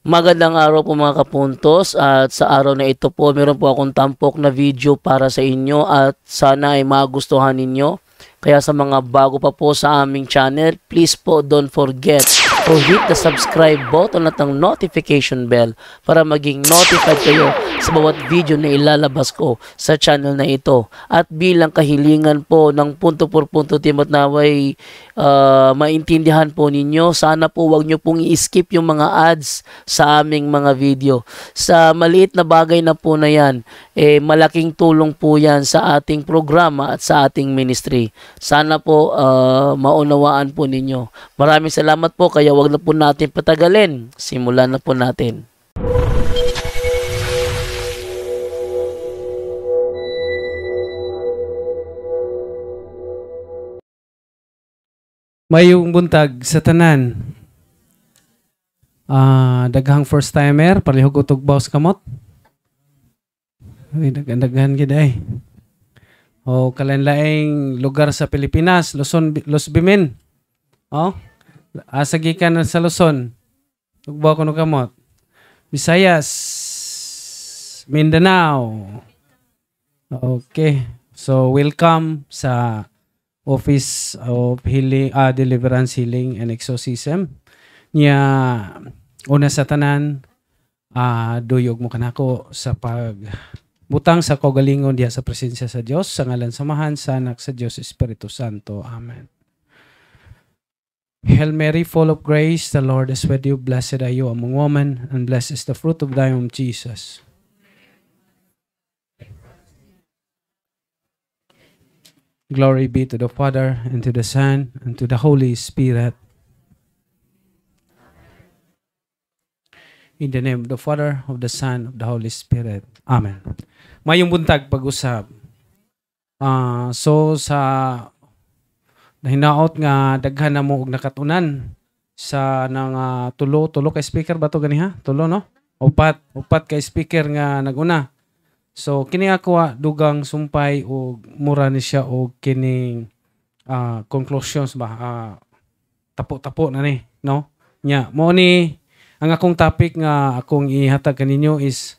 Magandang araw po mga kapuntos, at sa araw na ito po meron po akong tampok na video para sa inyo at sana ay magustuhan ninyo. Kaya sa mga bago pa po sa aming channel, please po don't forget to hit the subscribe button at ang notification bell para maging notified kayo sa bawat video na ilalabas ko sa channel na ito. At bilang kahilingan po ng punto por punto team at naway maintindihan po ninyo, sana po wag nyo pong i-skip yung mga ads sa aming mga video. Sa maliit na bagay na po na yan, malaking tulong po yan sa ating programa at sa ating ministry. Sana po maunawaan po ninyo. Maraming salamat po, kaya wag na po natin patagalin. Simulan na po natin. Mayong buntag sa tanan. Daghang first timer, palihog utog bawas kamot. Ay, daghan gid ay. O kalanlaing lugar sa Pilipinas, Luzon, Los Bimin. O, asagikan sa Luzon. Tugbaw ko no kamot. Visayas, Mindanao. Okay. So, welcome sa Office of Healing, Deliverance, Healing, and Exorcism. Niya, una sa tanan, duyog mo kanako sa pagbutang sa kaugalingon diha sa presensya sa Dios, sa ngalan samahan sa anak sa Dios Espiritu Santo. Amen. Hail Mary, full of grace, the Lord is with you. Blessed are you among women, and blessed is the fruit of thy womb, Jesus. Glory be to the Father, and to the Son, and to the Holy Spirit. In the name of the Father, of the Son, of the Holy Spirit. Amen. Mayong buntag pag-usap. So sa nahinaot nga daghan na mo og nakatunan sa nang tulo kay speaker ba to ganiha? Tulo no? Upat kay speaker nga naguna. So kini ako dugang sumpay o mura ni siya og kining conclusions ba tapo na ni no nya mo ni ang akong topic nga akong ihatag kaninyo is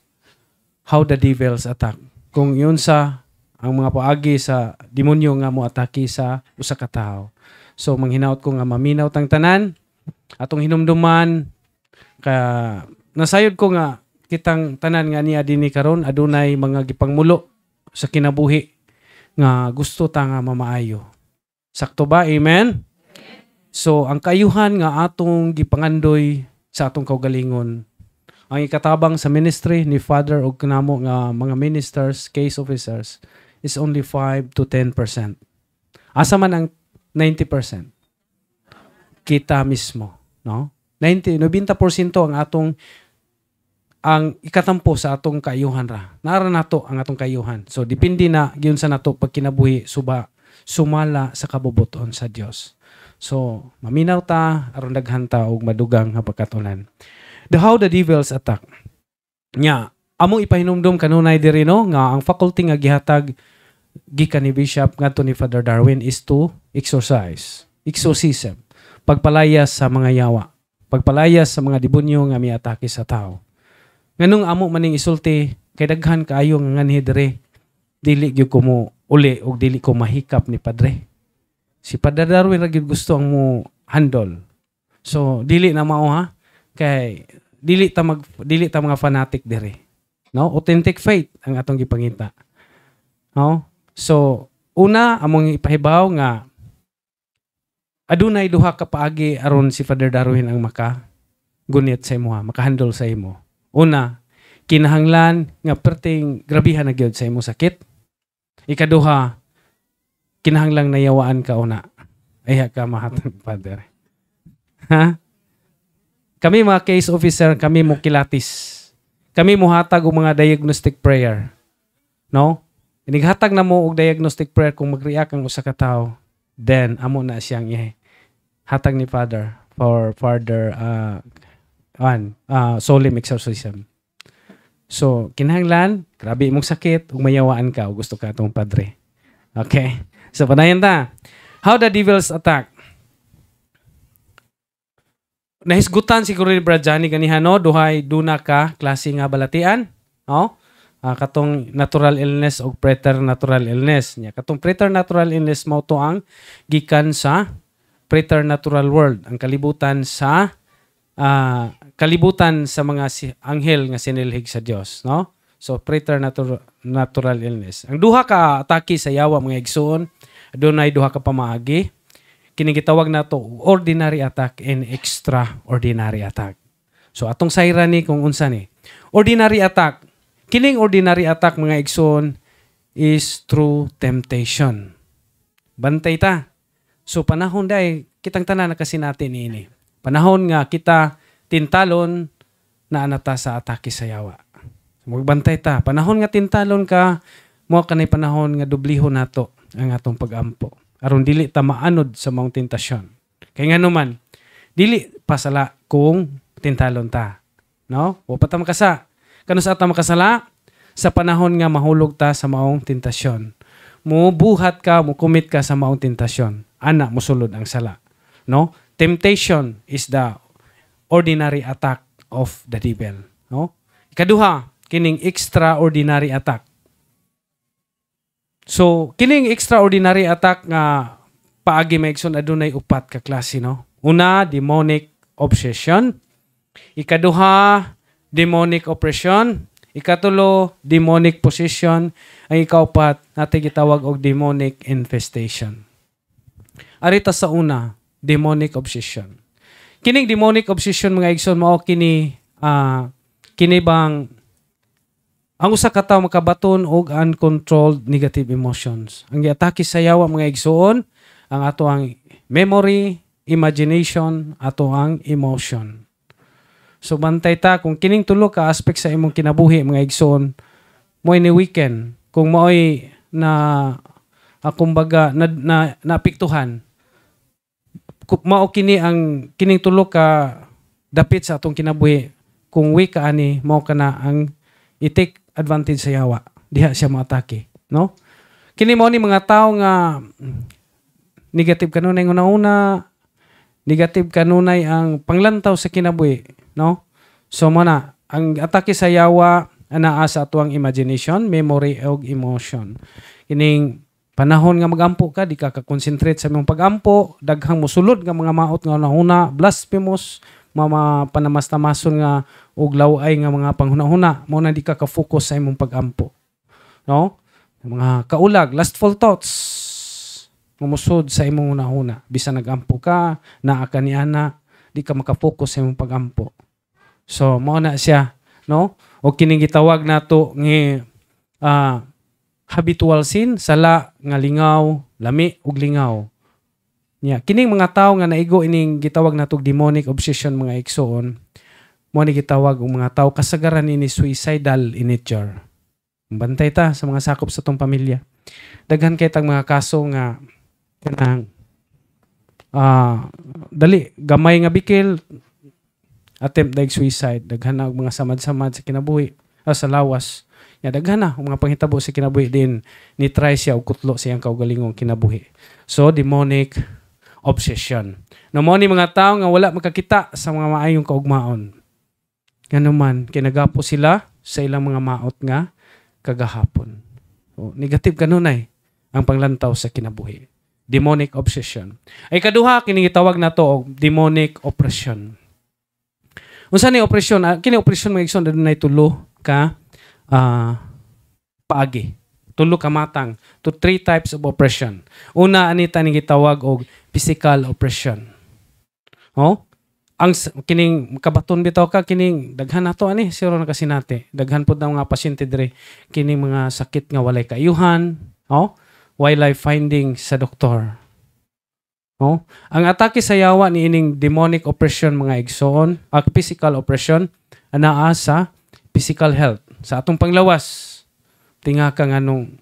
how the devils attack, kung yun sa ang mga paagi sa demonyo nga mo atake sa usa ka tawo. So manghinaot ko nga maminaw tang tanan atong hinumduman ka nasayod ko nga kitang tanan nga niya dinhi karon adunay mga gipangmulo sa kinabuhi nga gusto ta nga mamaayo. Sakto ba? Amen? So ang kaayuhan nga atong gipangandoy sa atong kaugalingon, ang ikatabang sa ministry ni Father o kanamo nga mga ministers, case officers is only 5 to 10%. Asa man ang 90%? Kita mismo, no? 90% ang atong ang ikatampo sa atong kaayuhan ra. Nara nato ang atong kaayuhan. So depende na giun sa nato pag kinabuhi sumala sa kabubuton sa Dios. So maminaw ta aron daghan ta og madugang nga pagkatunan. How the devils attack. Nya, among ipahinumdum kanunay diri no nga ang faculty nga gihatag gikan ni Bishop ngadto ni Father Darwin is to exorcism. Pagpalayas sa mga yawa. Pagpalayas sa mga demonyo nga miatake sa tao. Nganong amo maning isulti kay daghan kaayo nga nganhi diri dili gyud ko mo uli og dili ko mahikap ni Padre. Si Padre Darwin ra gyud gusto ang mo handle. So dili na mao ha kay dili ta mga fanatic diri. No, authentic faith ang atong gipangita. No? So una among ipahibaw nga adunay duha ka paagi aron si Father Darwin ang gunit sa imo ha, makahandle sa imo. Una, kinahanglan nga perting grabihan na gyud sa imong sakit. Ikaduha, kinahanglang nayawaan ka una. Ay ka mahatag Father. Ha? Kami mga case officer, kami mo kilatis. Kami mo hatag og mga diagnostic prayer. No? Inighatag na mo og diagnostic prayer kung mag-react ang usa ka tawo, then amo na siyang hatag ni Father for further solemn exorcism. So, kinahanglan, grabe imong sakit, ug mayawaan ka, o gusto ka itong Padre. Okay? So, panayan ta. How the devils attack. nahisgutan siguro ni Brad Johnny ganiha no, duna ka klase nga balatian, no? Katong natural illness o preternatural illness. Nya katong preternatural illness mao to ang gikan sa preternatural world, ang kalibutan sa mga anghel nga sinilhig sa Dios, no? So preternatural illness. Ang duha ka atake sa yawa mga igsoon, adunay duha ka pamaagi. Kini gitawag nato ordinary attack and extraordinary attack. So atong sayran ni kung unsa ni. Ordinary attack. Kining ordinary attack mga igsoon is through temptation. Bantay ta. So panahon day kitang tanan nakasinati niini. Panahon nga kita tintalon na anata sa atake sa yawa. Magbantay ta. Panahon nga tintalon ka, mo kanay panahon nga dublihon nato ang atong pag-ampo. Aron dili ta maanod sa maong tentasyon. Kay nga naman, dili pasala kung tintalon ta. No? O pa ta makasa. Kano sa ta makasala? Sa panahon nga mahulog ta sa maong tentasyon. Buhat ka, commit ka sa maong tentasyon. Ana, musulod ang sala. No? Temptation is the ordinary attack of the devil. No? Ikaduha, kining extraordinary attack. So, kining extraordinary attack nga paagi maigsoon adunay upat ka klase, no? Una, demonic obsession. Ikaduha, demonic oppression. Ikatulo, demonic possession. Ang ikaupat, natin gitawag og demonic infestation. Arita sa una, demonic obsession. Kining demonic obsession mga igsoon mao kini bang ang usa ka tawo makabaton og uncontrolled negative emotions. Ang giatake sa yawa mga igsoon, ang ato ang memory, imagination, ato ang emotion. So bantay ta kung kining tulo ka aspect sa imong kinabuhi mga igsoon, mo'y ni weekend kung mo'y kumbaga naapektuhan. Mao kini ang kining tulo ka dapit sa atong kinabuhi. Kung weak ka ani, mao kana ang i-take advantage sa yawa. Diha siya maatake, no? Kini mao ni mga tawo nga negative kanunay una-una, negative kanunay ang panglantaw sa kinabuhi, no? So mo na ang atake sa yawa anaa sa atuang imagination, memory ug emotion. Kining panahon nga magampo ka, di ka ka-concentrate sa imong pagampo, daghang musulod nga mga maot nga una-una, blasphemous, mga panamastamason nga og laway nga mga panghuna-huna, mo na di ka ka-focus sa imong pagampo. No? Mga kaulag, lustful thoughts, mumusod sa imong una-una. Bisa nagampo ka, naa ka ni ana, di ka maka-focus sa imong pagampo. So, mo na siya, no? O kining gitawag nato nga habitual sin, sala nga lingaw, lami ug lingaw. Yeah. Kining mga tawo nga naigo ining gitawag natog demonic obsession mga igsoon, mo ni gitawag og mga tawo kasagaran ini suicidal in nature. Bantay ta sa mga sakop sa tong pamilya. Daghan kay tang mga kaso nga kanang dali gamay nga bikil attempt like suicide, daghan na og mga samad-samad sa kinabuhi sa lawas. Ya daghan na mga panghitabo sa kinabuhi din ni try siya og kutlo siyang kaugalingong kinabuhi. So demonic obsession. No mo ni mga tawo nga wala makakita sa mga maayong kaugmaon. Ngano man kinagapo sila sa ilang mga maot nga kagahapon. O, negative kanunay ang panglantaw sa kinabuhi. Demonic obsession. Ay kaduha kini gitawag nato og demonic oppression. Unsa ni oppression? Kini oppression mga igsoon dunay tulo ka paagi. Tulo ka matang to 3 types of oppression. Una anita ni gitawag og physical oppression. Oh? Ang kining kabaton bitaw ka kining daghan nato ani siro na kasinati. Daghan pud ang mga pasyente dire kining mga sakit nga walay kaayuhan, oh? Wildlife finding sa doktor. Oh? Ang atake sa yawa ni ining demonic oppression mga igsoon, physical oppression anaa sa physical health. Sa atong panglawas, tinga ka nganong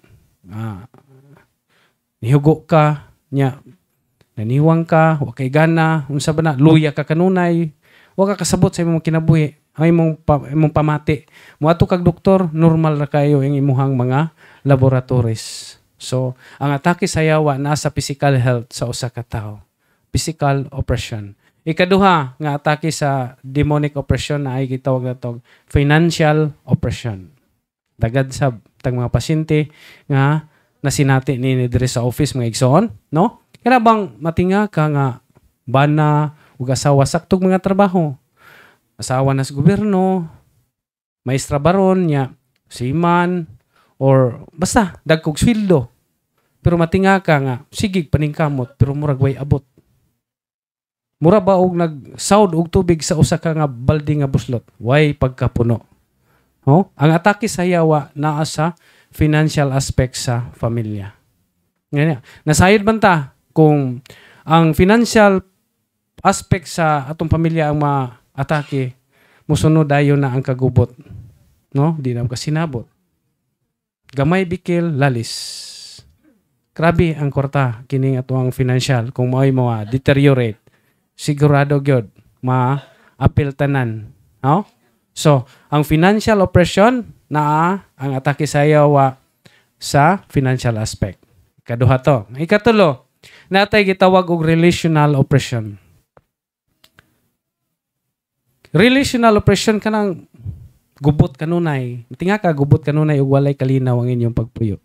nihugo ka, nya naniwang ka, wa kay gana, unsa ba na, luya ka kanunay, wa ka kasabot sa imong kinabuhi, ay imong pamati. Moadto kag doktor, normal ra kayo ang imuhang mga laboratories. So, ang atake sa yawa nasa physical health sa usa ka tawo. Physical oppression. Ikaduha nga atake sa demonic oppression na ay gitawag natog financial oppression. Dagad sa tag mga pasyente nga nasinati ni diri sa office mga igsoon, no? Kaya bang matinga ka nga bana ug asawa saktog mga trabaho. Asawa na sa gobyerno, maestra baron nya, seaman or basta dagkog sweldo. Pero matinga ka nga sigig paningkamot pero murag way abot. Mura ba og nagsaud og tubig sa usa ka nga balde nga buslot? Way pagkapuno. Oh, ang atake sa yawa naa sa financial aspect sa pamilya. Ngani, nasayod man ta kung ang financial aspect sa atong pamilya ang maatake, musunod dayon na ang kagubot. No? Di na kasinabot. Gamay bikil lalis. Grabe ang kwarta kining atong financial kung mao'y deteriorate. Sigurado gyud ma-apil tanan, no? So, ang financial oppression naa ang atake sa yawa sa financial aspect. Ikaduha to. Ikatulo, natay gitawag og relational oppression. Relational oppression kanang gubot kanunay. Tinga ka gubot kanunay ug walay kalinaw ang inyong pagpuyo.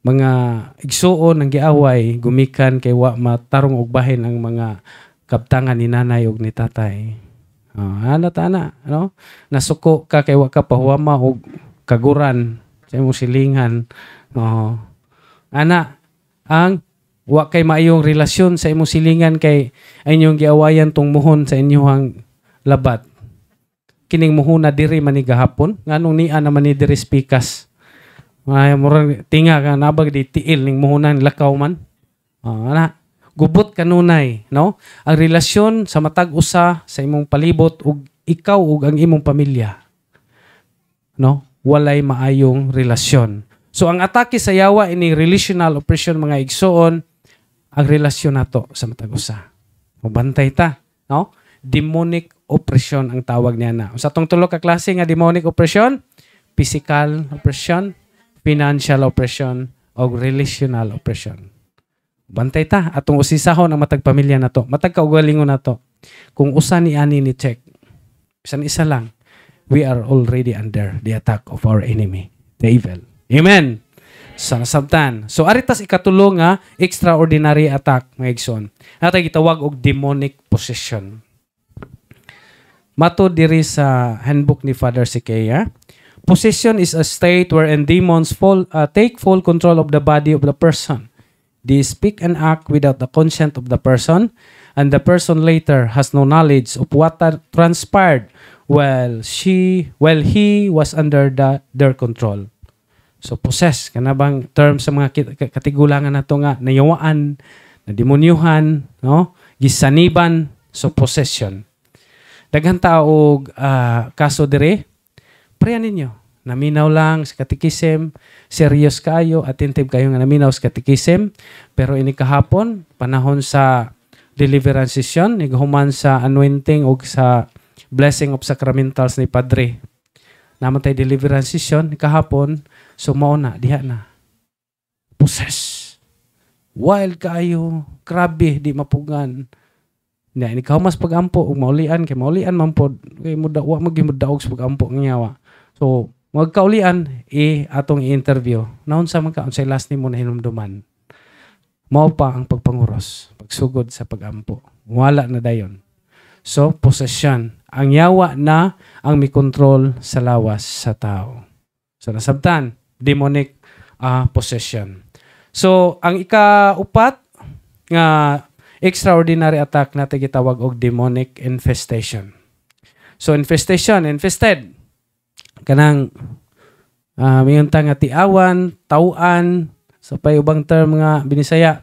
Mga igsuon ang giaway gumikan kay wa matarong og bahin ang mga kabtangan ni nanay ug ni tatay. Ano no? Nasuko ka kay wa ka pahuwama og kaguran sa imong silingan. Ana ang wa kay maayong relasyon sa imong silingan kay inyong giawayan tong muhon sa inyong labat. Kining muhon na diri man ni gahapon nganong niya naman ni diri spikas. Ay murag tinga ka nabag di tiil ning muhunan lakaw man. Ana gubot kanunay, no? Ang relasyon sa matag usa sa imong palibot ug ikaw ug ang imong pamilya. No? Walay maayong relasyon. So ang atake sa yawa ini relational oppression mga igsoon ang relasyon nato sa matag usa. Mabantay ta, no? Demonic oppression ang tawag niya na. Sa tong tulo ka klase nga demonic oppression, physical oppression, financial oppression, o relational oppression. Bantay ta atong usisahon ang matag pamilya nato, matag kaugalingon nato. Kung usa ni ani ni check, bisan isa lang, we are already under the attack of our enemy, the evil. Amen. Sa nasabtan. So aritas ikatulo nga extraordinary attack mga igsoon. Natay gitawag og demonic possession. Mato diri sa handbook ni Father Sikaya, possession is a state wherein demons take full control of the body of the person. They speak and act without the consent of the person, and the person later has no knowledge of what transpired while he was under their control. So possess kana bang term sa mga katigulangan nato nga nayawaan, nademonyuhan, no? Gisaniban, so possession. Daghang tao og kaso dire, prayan ninyo. Naminaw lang sa katikisim, serious kayo, attentive kayo nga naminaw sa katikisim, pero ini kahapon, panahon sa deliverance session, igahuman sa anointing o sa blessing of sacramentals ni Padre. Naman tayo deliverance session, kahapon, sumao na, diha na. Possess. Wild kayo, grabe, di mapugan. Na ini kahumas pagampo ug maulian kay maulian man pod kay wa maghimudaog sa pagampo ng yawa. So magkaulian atong i-interview. Naon sa man unsay last nimo na hinumduman. Mao pa ang pagpanguros, pagsugod sa pagampo. Wala na dayon. So possession, ang yawa na ang mikontrol sa lawas sa tao. So nasabtan, demonic possession. So ang ikaupat nga extraordinary attack natin gitawag og demonic infestation. So infested. Kanang mayong nga tiawan, tauan, sa pay ubang term nga binisaya.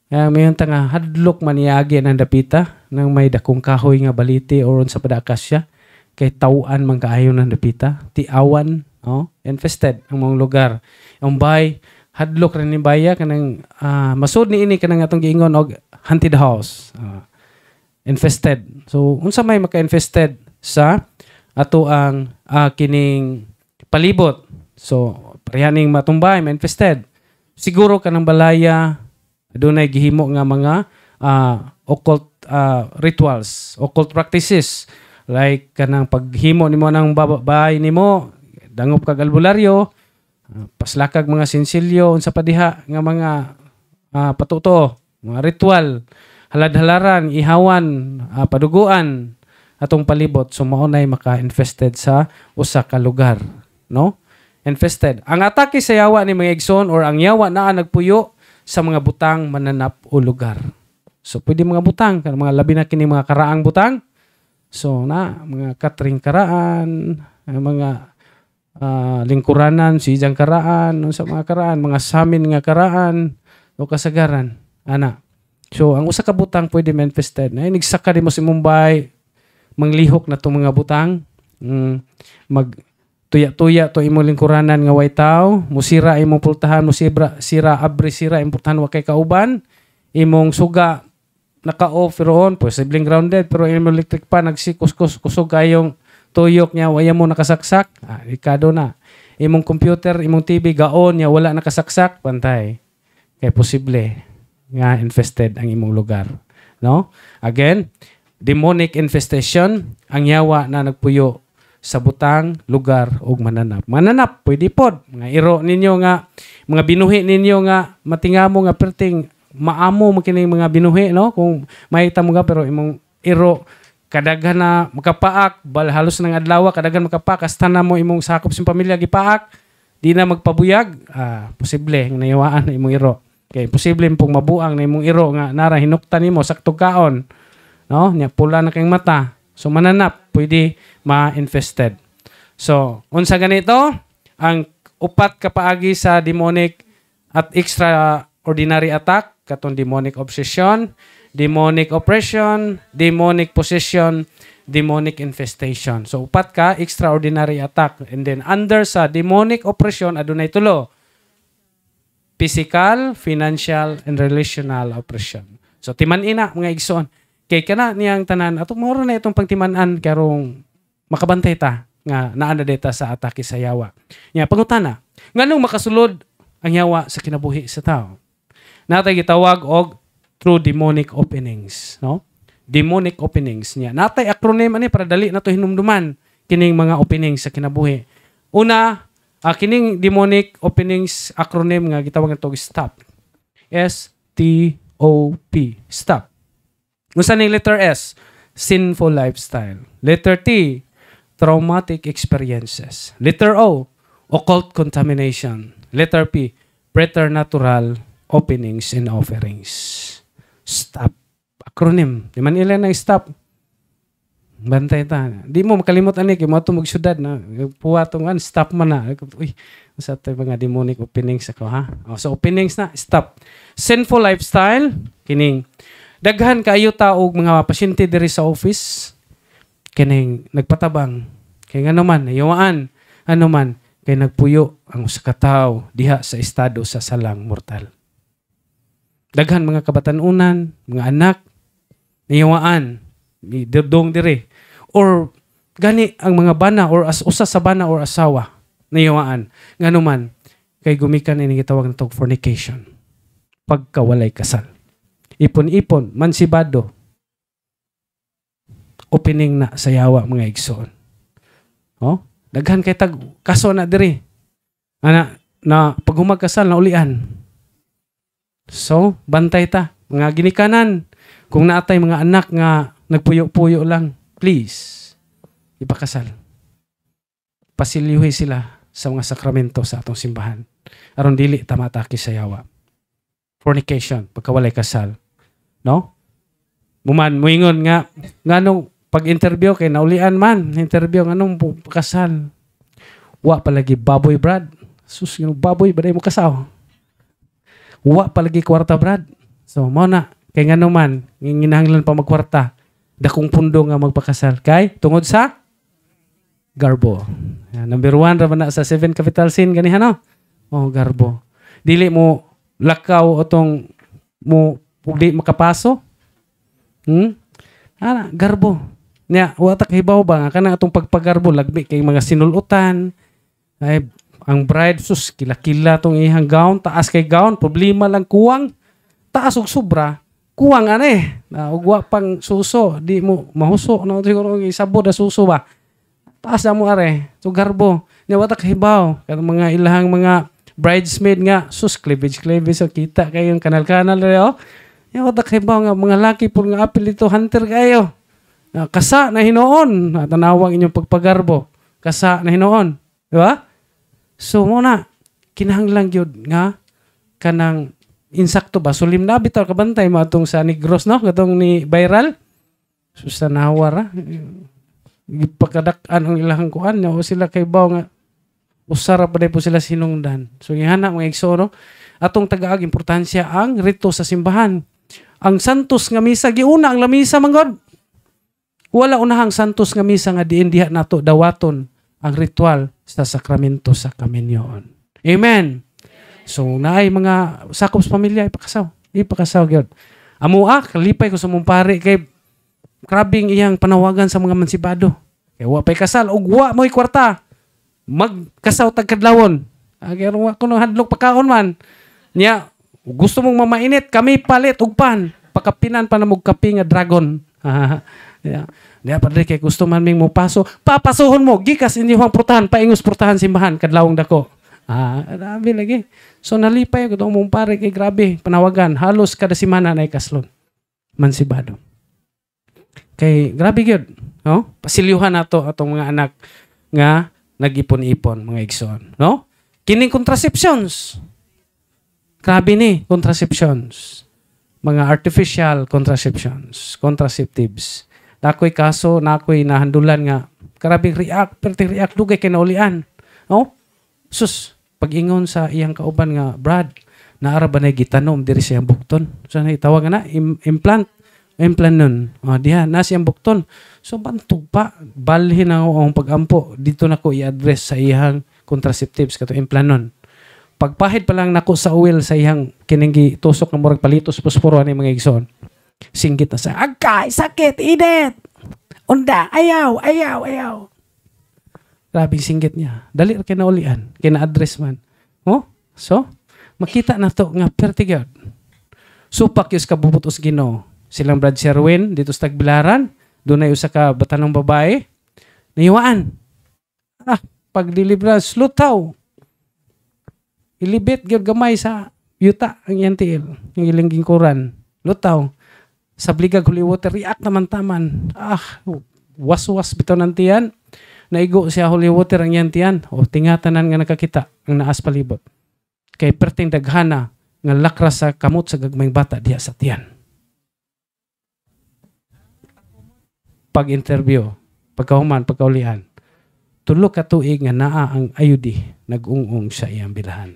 Mayong nga hadlok maniagi ng dapita nang may dakong kahoy nga baliti or sa padakasya kay tauan man kaayo ng dapita. Tiawan, infested ang mga lugar. Ang bay hadlok rin ni baya kanang masud ni ini kanang atong giingon og haunted house. Infested. So unsa may maka-infested sa ato ang kining palibot. So parehaning matumbay, ma-infested. Siguro kanang balaya adunay gihimo nga mga occult rituals, occult practices like kanang paghimo nimo ng bahay nimo, dangop kag albularyo, paslakag mga sinsilyo unsa pa diha nga mga patuto, mga ritual, halad-halaran, ihawan, paduguan atong palibot, so mao nay maka-infested sa usa ka lugar, no? Infested. Ang atake sa yawa ni mga igsoon or ang yawa naa nagpuyo sa mga butang, mananap o lugar. So pwede mga butang, mga labi na kini mga karaang butang. So na mga katring karaan, mga lingkuranan, sijang karaan, sa mga karaan, mga samin nga karaan o kasagaran, ana. So ang usa ka butang pwede manifested. Na nigsaka di mo si Mumbai, manglihok na tong mga butang, mag tuya-tuya to imong lingkuranan nga way tao, musira imong pultahan, sira imong pultahan wa kay kauban, imong suga naka-off roon, posibleng grounded, pero imong electric pa nagsikus-kusog kayong tuyok niya, waya mo nakasaksak, ikado na. Imong computer, imong TV, gaon niya, wala nakasaksak, pantay. Kaya posible nga infested ang imong lugar. No? Again, demonic infestation, ang yawa na nagpuyo sa butang, lugar, o mananap. Mananap, pwede pod. Mga iro ninyo nga, mga binuhi ninyo nga, matingamo nga perting, maamo mo kining mga binuhi, no? Kung makita mo nga, pero imong iro, kadaghan na makapaak, halos ng adlaw, kadaghan makapaak, hasta na mo imong sakop sa pamilya, gipaak, di na magpabuyag, posible, nayawaan na imong iro. Okay, posible pong mabuang na imong iro, nga nara, hinuktan nimo saktog kaon, no? Nya pula na kayong mata. So, mananap, pwede ma-infested. So, unsa ganito, ang upat kapaagi sa demonic at extraordinary attack, katong demonic obsession, demonic oppression, demonic possession, demonic infestation. So, upat ka, extraordinary attack. And then, under sa demonic oppression, adunay tulo. Physical, financial, and relational oppression. So, timan-ina, mga igsoon. Kay kana niyang tanan, atong moro na itong pagtimanan, karong makabantay ta, nga naanda data sa atake sa yawa. Nya, pangutana, nganong makasulod ang yawa sa kinabuhi sa tao? Natay gitawag og through demonic openings, no? Demonic openings niya. Natay acronym ani para dali nato hinumduman kining mga openings sa kinabuhi. Una, kining demonic openings acronym nga gitawag nato STOP. STOP. Stop. Unsa ning letter S? Sinful lifestyle. Letter T, traumatic experiences. Letter O, occult contamination. Letter P, preternatural openings and offerings. Stop. Acronym. Di man ilan na stop. Bantay ta. Di mo makalimot ani kay mo ato magsyudad na puwatong stop man na. Uy, sa tay mga demonic openings ako ha. So openings na stop. Sinful lifestyle kining daghan kaayo ta og mga pasyente diri sa office kining nagpatabang kay ngano man nayawaan ano man kay nagpuyo ang usa ka tawo diha sa estado sa salang mortal. Daghan mga kabatan-unan, mga anak nayawaan didong diri or gani ang mga bana or usa sa bana or asawa nayawaan ngano man kay gumikan ini gitawag na fornication, pagkawalay kasal. Ipon-ipon, mansibado. Opening na sa yawa mga igsoon. Oh, daghan kay tag kaso na diri. Ana na pag humagkasal na ulian. So, bantay ta mga ginikanan. Kung naatay mga anak nga nagpuyo-puyo lang, please ipakasal. Pasilyuhi sila sa mga sakramento sa atong simbahan. Aron dili ta matake sa yawa. Fornication, pagkawalay kasal. No? Muingon nga nganong pag-interview kay naulian man, interview nganong kasal. Wa palagi baboy brad. Sus, yung baboy baday mo kasaw. Wa palagi kwarta brad. So mao na kay nganong man nginahanglan pa magkwarta. Dakong pundo nga magpakasal kay tungod sa garbo. Number 1 ra man na sa 7 capital sin ganiha no. Oh, garbo. Dili mo lakaw otong mo di makapaso. Garbo. Nya watak hibaw ba nga kanang atong pagpagarbo lagbi kay mga sinulutan. Ay ang bride sus kila-kila tong ihang gown, taas kay gown, problema lang kuwang taas og sobra. kuwang ugwa pang suso, di mo mahuso na siguro isabod na suso ba. Taas na mo so garbo. Nya watak hibaw kan mga ilahang mga bridesmaid nga sus cleavage so kita kayo yung kanal-kanal Nya watak hibaw nga mga laki pur nga apil ito hunter kayo. Kasa na hinoon, tanawang inyong pagpagarbo. Kasa na hinoon, di ba? So muna kinahanglang gyud nga kanang insakto ba sulim na bitaw kabantay mo atong sa Negros no katong ni viral susa nawara gipakadak-an ang ilahang kuan nya o sila kay baw nga usara pa po sila sinungdan so ihana mga igsoon no atong tagaag importansya ang rito sa simbahan ang santos nga misa giuna ang lamisa manggod wala unahang santos nga misa nga diin diha nato dawaton ang ritual sa sakramento sa kaminyoon amen. So, naay mga sakop sa pamilya, ipakasaw gyud. Amua, kalipay ko sa mong pare, kay krabing iyang panawagan sa mga mansibado. Kaya wa pa'y kasal, ug wa mo'y kwarta. Magkasaw tagkadlawon. Kaya wa ko nang hadlok pagkaon man. Niya, gusto mong mamainit, kami palit, ug pan. Pakapinan pa na mong kapi nga dragon. Niya, padre, kay gusto man ming mo paso. Papasuhon mo, gikas hindi huwang purtahan, paingos purtahan simbahan, kadlawong dako. Grabe lagi. So nalipay ko mong pare kay grabe panawagan halos kada semana na ikaslon mansibado. Kay grabe gyud, no? Pasilyuhan nato atong mga anak nga nag-ipon-ipon mga igsoon, no? Kining contraceptions. Grabe ni contraceptions. Mga artificial contraceptives. Nakoy kaso, nakoy nahandulan nga karabing react dugay kay naulian. No? Sus, pag-ingon sa iyang kauban nga, Brad, naara ba na gitanom diri sa iyang bukton? So, tawag na, implant nun. Diha, na siyang bukton. So, bantog pa, balhin ang pag-ampo. Dito na ko i-address sa iyang contraceptives, kato implant nun. Pagpahid pa lang nako sa uwil sa iyang kininggi tusok ng murag palitos, posporo, ni mga igsoon. Singgit na sa, agkay, sakit, init! Unda, ayaw. Grabing singgit niya. Dali kay naulian, kina-address man. So, makita na to nga pertigad. Supak yung kabubutos Ginoo. Silang Brad Sherwin, dito sa Tagbilaran, doon na usa ka batanong babae, naiwaan. Pag dilibra, slutaw. Ilibit, gyud gamay sa yuta, ang iyang tiil, yung ilang gingkuran. Lutaw. Sa bligag holy water, react naman taman. Was-was bitaw ng tiyan. Naigo siya holy water ang yan tiyan. Tingatanan nga nakakita ang naas palibot. Kay perting daghana nga lakras sa kamot sa gagmayng bata diya sa tiyan. Pag-interview, pagkahuman, pagkaulian, tulo ka tuig nga naa ang ayudi nag-ung-ung sa iyang bilahan.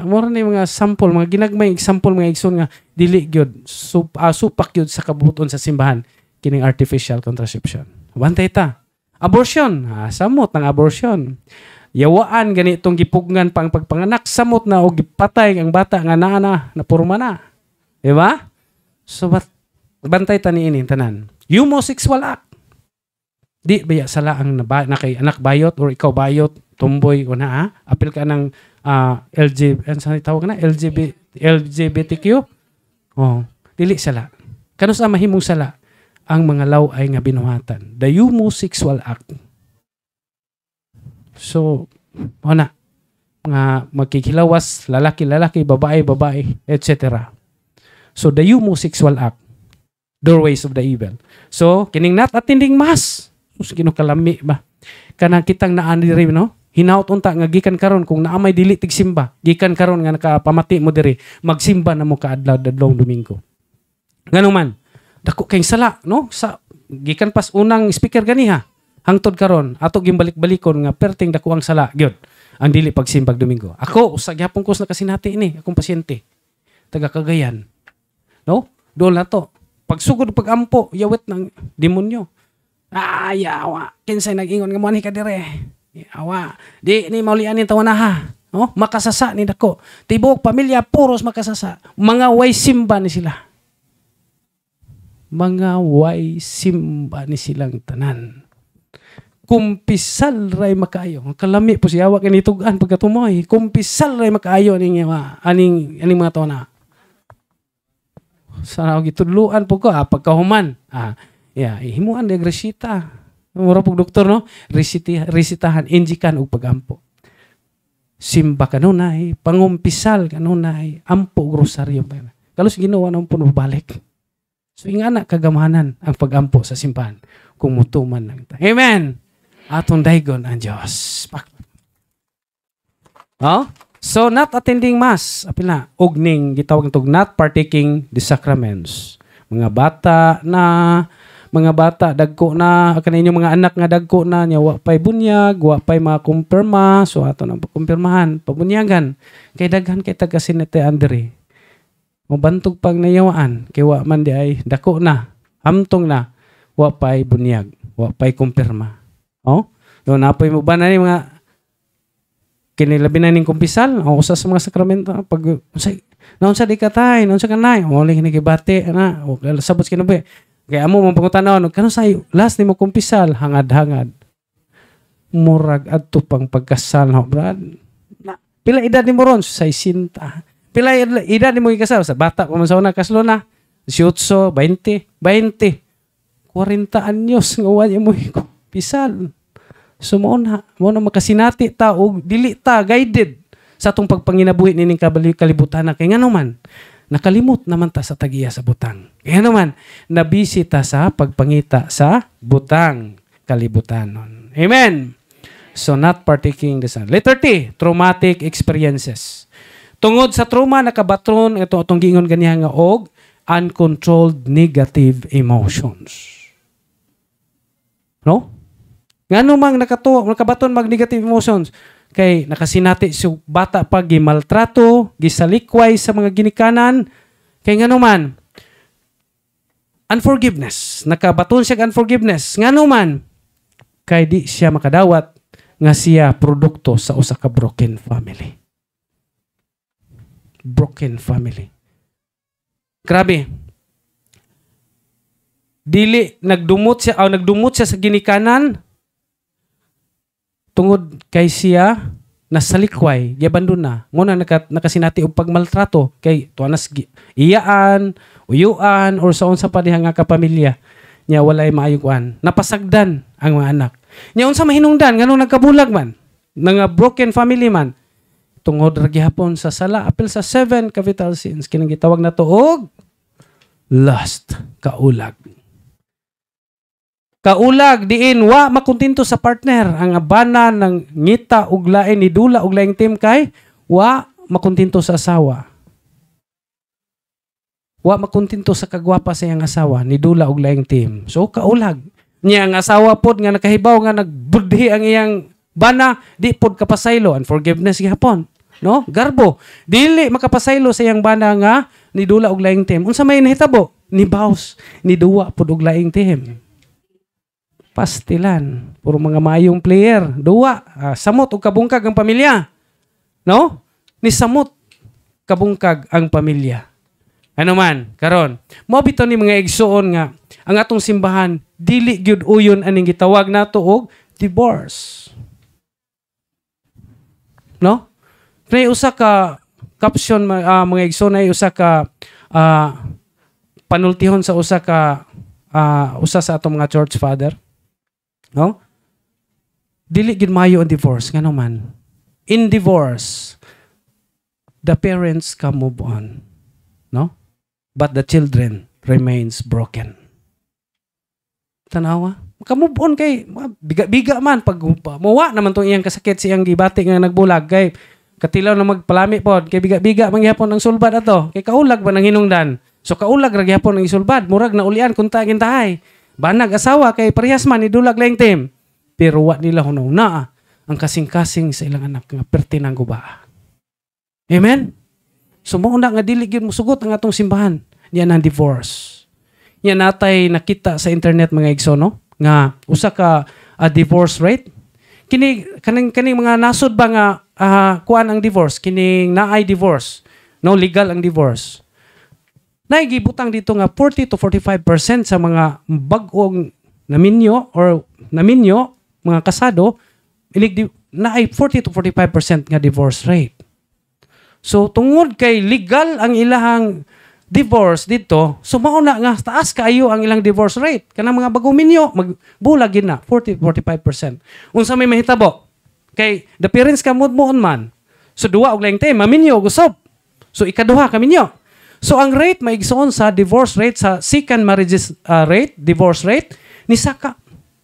Mura na yung mga sample, mga ginagmay example, mga igsoon nga dili gyud supak gyud sa kabuton sa simbahan kining artificial contraception. Bantay ta. Abortion. Samot ng abortion. Yawaan ganitong gipugnan pang pagpanganak. Samot na o gipatay ang bata nga napurma na. Diba? So, bantay ta ni ini tanan. Homosexual act. Di ba sala ang na kay anak bayot or ikaw bayot, tumboy o na apil ka ng LGBTQ? Dili sala. Kanus sa mahimong sala ang mga laway nga binuhatan. The homosexual act. So, nga magkikilawas, lalaki, babae, etc. So, the homosexual act. Doorways of the evil. So, kining not attending mass. Kinukalami ba? Kanang kitang naani diri, no? Hinaut unta nga gikan karon kung naamay dili tig simba, gikan karon nga nakapamati mo diri, magsimba na mo kaadlaw dadlong Domingo. Ganun man. Dako kay sala, no? Sa gikan pas unang speaker ganiha. Hangtod karon ato gimbalik-balikon nga perting dako ang sala gyud. Ang dili pagsimbag Domingo. Ako usa gyapon ko sa kasinati ini, akong pasyente. Taga Cagayan. No? Doon na to. Pagsugod pagampo, yawit ng demonyo. Yawa. Kinsay nag-ingon nga mo ni ka dire. Yawa. Di ni maulian ni tawanaha. No? Makasasa ni dako. Tibok pamilya puros makasasa. Mga way simba ni sila. Mga way simba ni silang tanan. Kumpisal ray makaayo. Kalami po siya, wag kanitugan pagkatumoy. Kumpisal ray makaayo aning mga tawana. Sana og itudluan po ko pagkahuman. Himuan de resita. Mura pug doktor no, resitahan injikan og pagampo. Simba kanunay, pangumpisal kanunay, ampo og rosaryo. Kalos ginawa nang puno balik. So ingana kagamahanan ang pagampo sa simbahan kung mutuman lang ta. Amen. Atong daygon ang Dios. So not attending mass, apil na, ugning gitawag nitog not partaking the sacraments. Mga bata dagko na kaninyo mga anak nga dagko na nya wa pay bunyag, wa pay makumpirma, so ato nang kumpirmahan, pabunyagan. Kay daghan kay taga Sinete Andre. Mabantog pag nayawaan kay wa man di ay dako na, hamtong na, wa pay bunyag, wa pay kumpirma. Do napoy mo ba na ni mga kinilabi na ning kumpisal o usa sa mga sakramento pag unsa di katay unsa kanay mo ling gibati ana o sabot kinabuhi kay amo mong pangutanon kano sayo last nimo kumpisal hangad-hangad murag adto pang pagkasal no brad pila edad nimo ron 60 pila edad nimo ikasal sa bata pa man sa una kaslo na 18 20 40 anyos nga wa mo kumpisal. So mo na makasinati ta og dili ta guided sa atong pagpanginabuhi nining kalibutan kay ngano man nakalimot naman ta sa tagiya sa butang. Kay ngano man nabisi ta sa pagpangita sa butang kalibutan. Amen. So not partaking the sun. Letter T, traumatic experiences. Tungod sa trauma nakabatron atong gingon ganiha nga og uncontrolled negative emotions. No? Ngano mang nakabaton mag negative emotions kay nakasinati sa bata pa gimaltrato, gisalikway sa mga ginikanan kay ngano man unforgiveness, nakabaton siya unforgiveness ngano man kay di siya makadawat nga siya produkto sa usa ka broken family. Broken family. Grabe. Dili nagdumot siya sa ginikanan tungod kay siya nasalikway, giyabandon na. Muna nakasinati og pagmaltrato kay tuanas iyaan, uyuan or sa unsa pa diha nga kapamilya nya walay maayong kuan. Napasagdan ang mga anak. Nya unsa mahinungdan nganong nagkabulag man, nga broken family man. Tungod ra gihapon sa sala apil sa 7 capital sins kinang gitawag na to og lust, kaulag. Kaulag diin wa makontento sa partner ang abana ng ngita ug lain ni dula ug laing team kay wa makontento sa asawa. Wa makontento sa kagwapa sa iyang asawa ni dula og laing team. So kaulag niya ang asawa pod nga nakahibaw nga nagbudhi ang iyang bana di pod kapasaylo and forgiveness gihapon. No? Garbo. Dili makapasaylo sa iyang bana nga ni dula og laing team. Unsa may nahitabo? Ni baos ni duwa pod og laing team. Pastilan. Puro mga maayong player. Duwa. Samot o kabungkag ang pamilya. No? Ni samot kabungkag ang pamilya. Ano man, karon. Mabito ni mga igsuon nga ang atong simbahan dili gyud uyon aning gitawag nato og divorce. No? Nay usa ka caption mga igsoon ay usa ka panultihon sa usa sa atong mga church father. No? Dili gid maayo ang divorce ngano man. In divorce, the parents can move on, no? But the children remains broken. Tanawa, maka-move on kay biga-biga man pag mawa naman tong iyang kasakit siyang gibati nga nagbulag kay katilaw na magpalami pod kay biga-biga mangyapon ang sulbad ato kay kaulag ba nang hinungdan. So kaulag ra gyapon ang isulbad murag na ulian kun ta gintahay. Banag asawa kay parehas man ni dulag laing team. Pero wa nila hunahuna ang kasing-kasing sa ilang anak nga pertinang guba. Amen? So mo nga dili gyud mosugot ang atong simbahan. Yan ang divorce. Yan natay nakita sa internet mga igsono nga usa ka divorce rate. Kaning mga nasod ba nga kuan ang divorce, kining naay divorce. No, legal ang divorce. Naigibutang dito nga 40 to 45% sa mga bag-ong naminyo, mga kasado, naay 40 to 45% nga divorce rate. So, tungod kay legal ang ilahang divorce dito, so mauna nga taas kaayo ang ilang divorce rate. Kanang mga bagong minyo, magbulag na 40-45%. Unsa may mahitabo? Kay the parents ka moon man. So duwa og laing time, maminyo gusob. So ikaduha ka minyo. So ang rate maigsoon sa divorce rate sa second marriages divorce rate ni saka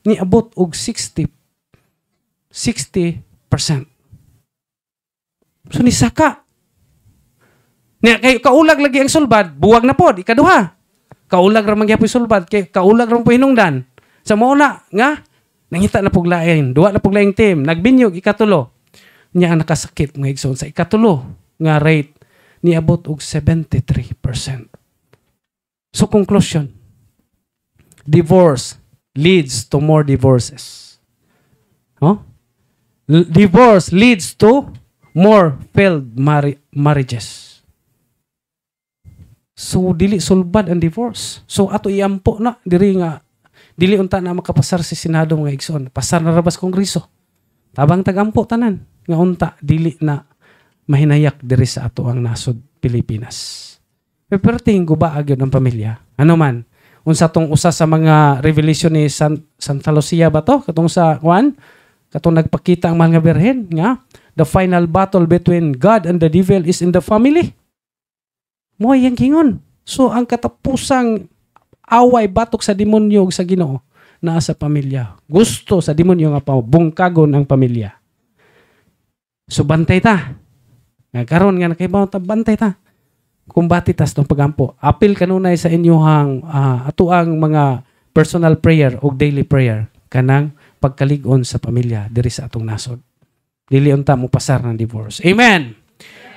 ni abot og 60%. So ni saka nya kay kaulag lagi ang sulbad, buwag na pod ikaduha. Kaulag ra man gyapon sulbad kay kaulag ra po hinungdan. Sa mao na nga nangita na pug lain, duwa na pug laing team, nagbinyog ikatulo. Nya ang nakasakit mga igsoon sa ikatulo nga rate ni abot og 73%. So conclusion, divorce leads to more divorces. Divorce leads to more failed marriages. So dili sulbad ang divorce. So ato iampo na diri nga dili unta na makapasar sa Senado mga igsoon. Pasar na rabas Kongreso. Tabang tagampo tanan nga unta dili na mahinayak diri sa ato ang nasod Pilipinas. Perting guba agyon ang pamilya. Ano man unsa tong usa sa mga revelation ni Santa Lucia ba to? Katong sa Juan, katong nagpakita ang mahal nga birhen nga the final battle between God and the devil is in the family. Mo yang kingon. So ang katapusang away batok sa demonyo ug sa Ginoo naa sa pamilya. Gusto sa demonyo nga bungkagon ang pamilya. So bantay ta. Nga karon nga nakaibaw ta bantay ta. Kumbati tas tong pagampo. Apil kanunay sa inyong atuang mga personal prayer o daily prayer kanang pagkalig-on sa pamilya diri sa atong nasod. Dili unta mo pasar ng divorce. Amen.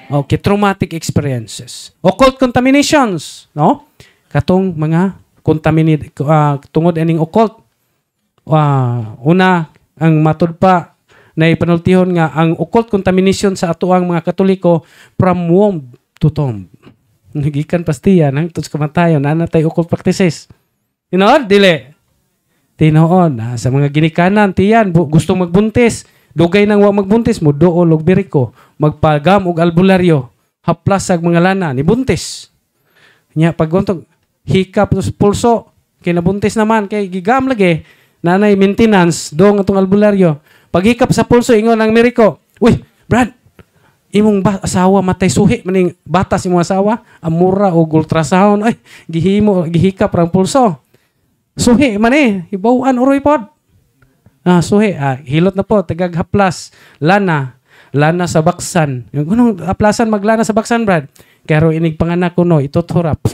Okay, traumatic experiences. Occult contaminations, no? Katong mga tungod aning occult. Una ang matud pa na ipanultihon nga ang occult contamination sa atuang mga Katoliko from womb to tomb. Nagikan pastiya nang tus kamatayon ana tay occult practices. Tinuod dili. Tinuod sa mga ginikanan tiyan gusto magbuntis. Dugay nang wa magbuntis mo dool og biriko, magpagam og albularyo, haplas ag mga lana ni buntis. Nya paggontog hikap sa pulso kay nabuntis naman kay gigam lagi nanay maintenance dong atong albularyo. Paghikap sa pulso ingon ang miriko, "Uy, Brad, imong asawa matay suhi maning bata si imong asawa, amura og ultrasound ay gihikap rang pulso." Suhi man hibaw-an uroy pod. Suhi, hilot na po, tagaghaplas, lana sa baksan. Yung kunong aplasan maglana sa baksan, Brad. Kaya inig panganak ko no, ituturap.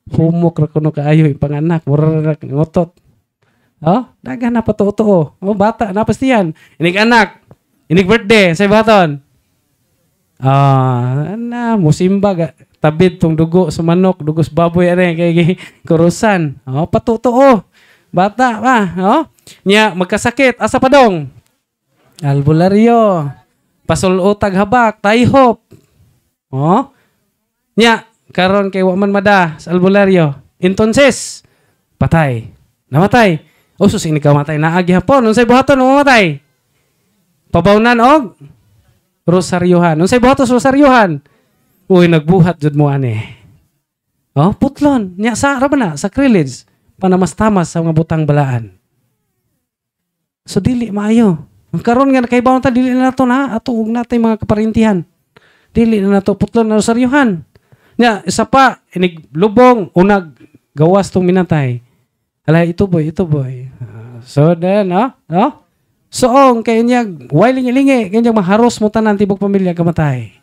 Humok ra kuno kaayo panganak, mura ngotot. Dagan na patuto. Bata, napastiyan. Inig anak, inig birthday, sa baton. Musimba, tabid tong dugo sa manok, dugo sa baboy, kay kurusan. Patuto. Bata pa, nya magkasakit asa pa dong albularyo pasulutag habak tayhop nya karon kay wa man mada sa albularyo entonces patay namatay sus ini kamatay naagi hapon unsay buhaton mamatay pabawnan og rosaryohan unsay buhaton rosaryohan uy nagbuhat jud mo ani putlon nya sa ra ba na sacrilege panamastamas sa mga butang balaan. So dili maayo. Ang karon nga nakaibaw ta dili na nato na ato ug natay mga kaparintihan. Dili na nato putlon na rosaryuhan. Nya isa pa inig lubong unag gawas tong minatay. Ala ito boy. So then soong kay niya wailing-lingi kay niya maharos mo tanan tibok pamilya kamatay.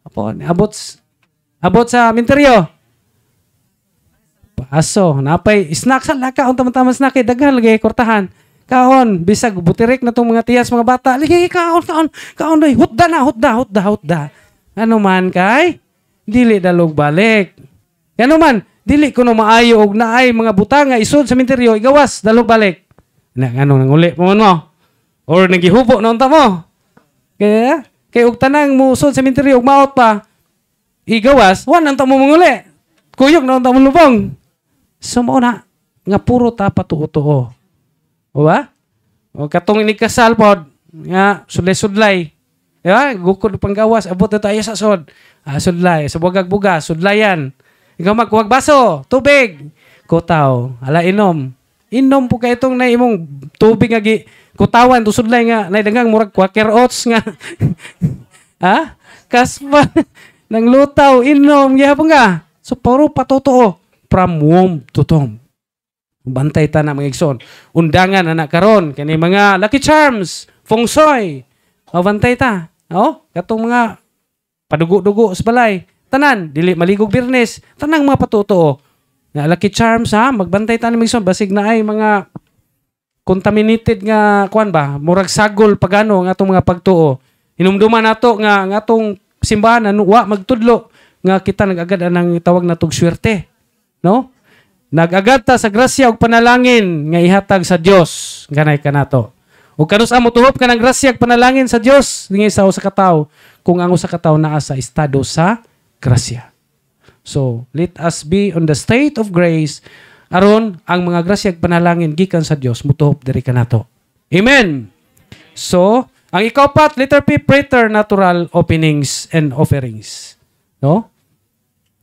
Apo abot sa minteryo. Aso, napay snack sa laka unta-unta snack kay daghan lagi kortahan. Kaon, bisag butirik na tong mga tiyas mga bata. Lagi kaon doy. Hutda. Ano man kay dili dalog balik. Ano man dili kuno maayo og naay mga butang nga isod sa minteryo igawas dalog balik. Ano nang uli pa mo? Or nagihubo na unta mo. Kay og tanang mo usod sa minteryo og maot pa. Igawas, wan unta mo manguli. Kuyog na unta mo lubong. Sumo na nga puro ta patuo-tuo. O ba? O katong inikasal pod nga sudlay-sudlay. Diba? Gukod panggawas abot na tayo sa sod. Sudlay, sa bugag-buga, sudlayan. Ikaw magkuhag baso, tubig. Kutaw, ala inom. Inom po kay itong na imong tubig nga kutawan tusudlay nga naidagang murag quaker oats nga. Ha? Kaspa nang lutaw inom gyapon nga. So puro patotoo from womb to tomb. Bantay ta na mga igsoon. Undangan anak karon kani mga lucky charms, feng shui. O bantay ta. Oh, katong mga padugo-dugo sa balay. Tanan, dili maligog Biyernes. Tanang mga patotoo. Na lucky charms ha, magbantay ta ni mga basig na ay mga contaminated nga kuan ba, murag sagol pagano ang atong mga pagtuo. Hinumduman nato nga ang atong simbahan wa magtudlo nga kita nagagad anang tawag natog swerte. No? Nagagad ta sa grasya ug panalangin nga ihatag sa Dios ganay kanato. Ug kanus amo tuhop ka ng grasya ug panalangin sa Dios dinhi sa usa ka tawo kung ang usa ka tawo naa sa estado sa grasya. So, let us be on the state of grace aron ang mga grasya ug panalangin gikan sa Dios mutuhop diri kanato. Amen. So, ang ikaapat, letter P, preternatural openings and offerings. No?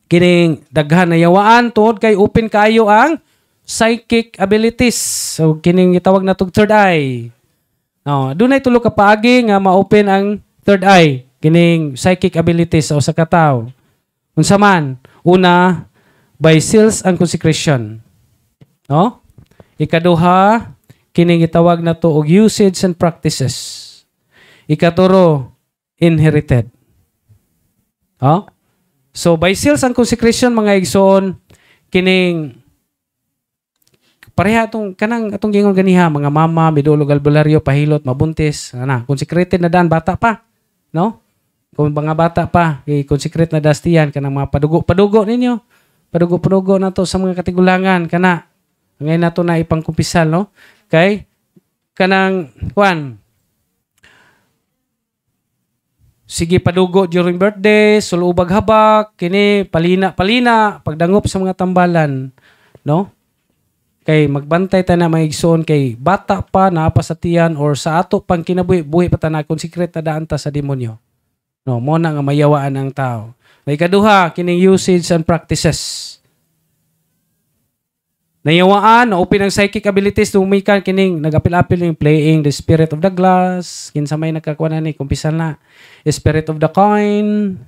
Kining daghan na yawaan tungod kay open kaayo ang psychic abilities. So, kining itawag na tog third eye. No, dunay tulo ka paagi nga ma-open ang third eye. Kining psychic abilities sa usa ka tawo. Unsa man? Una, by seals and consecration. No? Ikaduha, kining gitawag na to og usage and practices. Ikaturo, inherited. Oh? So, by seals and consecration, mga igsoon, kining pareha atong kanang atong gingon ganiha, mga mama, midulog albularyo, pahilot, mabuntis, ana, consecrated na daan, bata pa. No? Kung mga bata pa, i-consecrate na dastiyan, kanang mga padugo ninyo. Padugo na to sa mga katigulangan, kana. Ngayon na to na ipangkumpisal, no? Kay, kanang, kuan, sige padugo during birthday, sulubag habak, kini palina, pagdangop sa mga tambalan, no? Kay magbantay ta na maigsoon kay bata pa naapa sa tiyan or sa ato pang kinabuhi pa ta na consecrate na daan ta sa demonyo. No, mo na nga mayawaan ang tao. May kaduha kining usage and practices. Nayawaan, na-open ang psychic abilities, tumikan kining nag-apil-apil yung playing the spirit of the glass, kinsa may nagkakuha na ni, kumpisal na, spirit of the coin,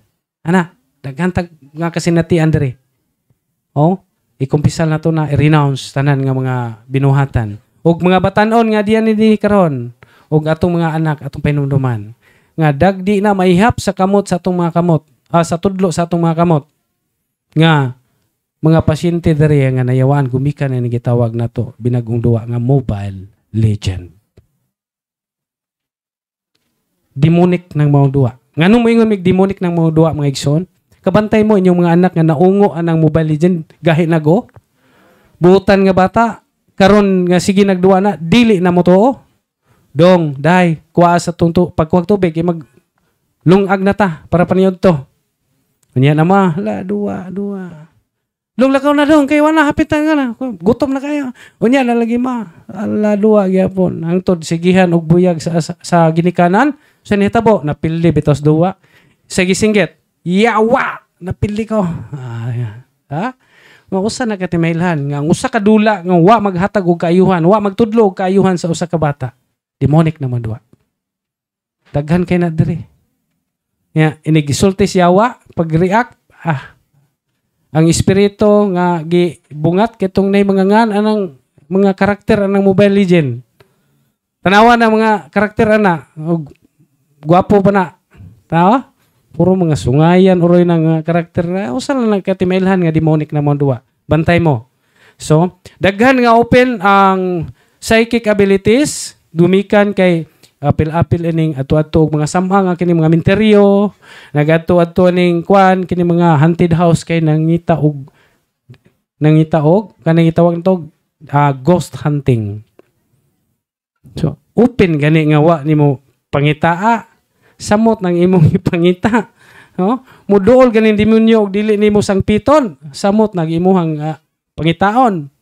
ana, daghantag nga kasinatian diri. Oh, ikumpisal na to na, i-renounce, tanan nga mga binuhatan. Og mga batanon nga diyan ni karon, og atong mga anak, atong pinumduman, nga dagdi na maihap sa kamot sa atong mga kamot, sa tudlo sa atong mga kamot, nga, mga pasyente diri nga nayawaan gumikan na gitawag na to binagong duwa nga Mobile Legend. Demonic ng mga duwa. Nganong moingon mig demonic ng mga duwa mga igsoon? Kabantay mo inyong mga anak nga naungo anang Mobile Legend gahi na go. Buutan nga bata karon nga sige nagduwa na dili na mo to. Dong, dai, kuha sa tunto pagkuha tubig mag lungag na ta para paniyod to. Unya na ma, la duwa. Lung lakaw na dong, kay wala hapitan ka na. Gutom na kayo. Unya, lalagi ma. Ala, duwa, gyapon. Hangtod, sigihan og buyag sa ginikanan. Sa nitabo, napili bitos duwa. Sa gisinggit, yawa! Napili ko. Ha? Nga usa na katimailhan. Nga usa ka dula, nga wa maghatag og kaayuhan. Wa magtudlo og kaayuhan sa usa ka bata. Demonic naman duwa. Daghan kay na diri. Ya, inigisulti si yawa. Pag-react, ang espiritu nga gibungat kitong nay mga ngan anang mga karakter anang Mobile Legend. Tanawa na mga karakter ana, gwapo pa na. Tawa? Puro mga sungayan uroy ng karakter na usa lang nagkatimailhan nga demonic na mo duwa. Bantay mo. So, daghan nga open ang psychic abilities, dumikan kay apil-apil ining ato-ato og mga samhang kini mga minteryo, nagadto-adto ning kwan kini mga haunted house kay nangita og kanang gitawag to ghost hunting. So, open gani nga wa nimo pangitaa, samot nang imong ipangita. No? Muduol ganing demonyo og dili nimo sangpiton, samot nag imuhang pangitaon.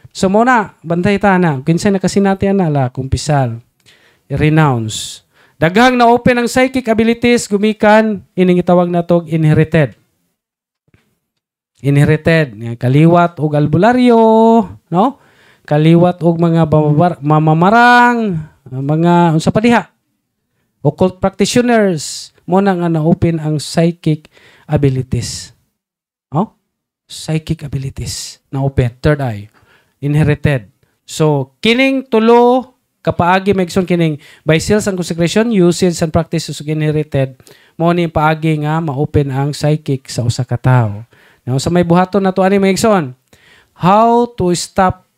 So mo na bantay ta na kinsa nakasinatian na la kumpisal. Renounce. Daghang na open ang psychic abilities gumikan ining gitawag natog inherited. Inherited nga kaliwat og albularyo, no? Kaliwat og mga mamamarang, mga unsa pa diha? Occult practitioners mo na nga na-open ang psychic abilities. Oh? Psychic abilities na open, third eye, inherited. So, kining tulo kapaagi maigsoon kining by sales and consecration, usage and practices of inherited, mo ni paagi nga ma-open ang psychic sa usa ka tawo. Now, sa may buhaton na to ani maigsoon, how to stop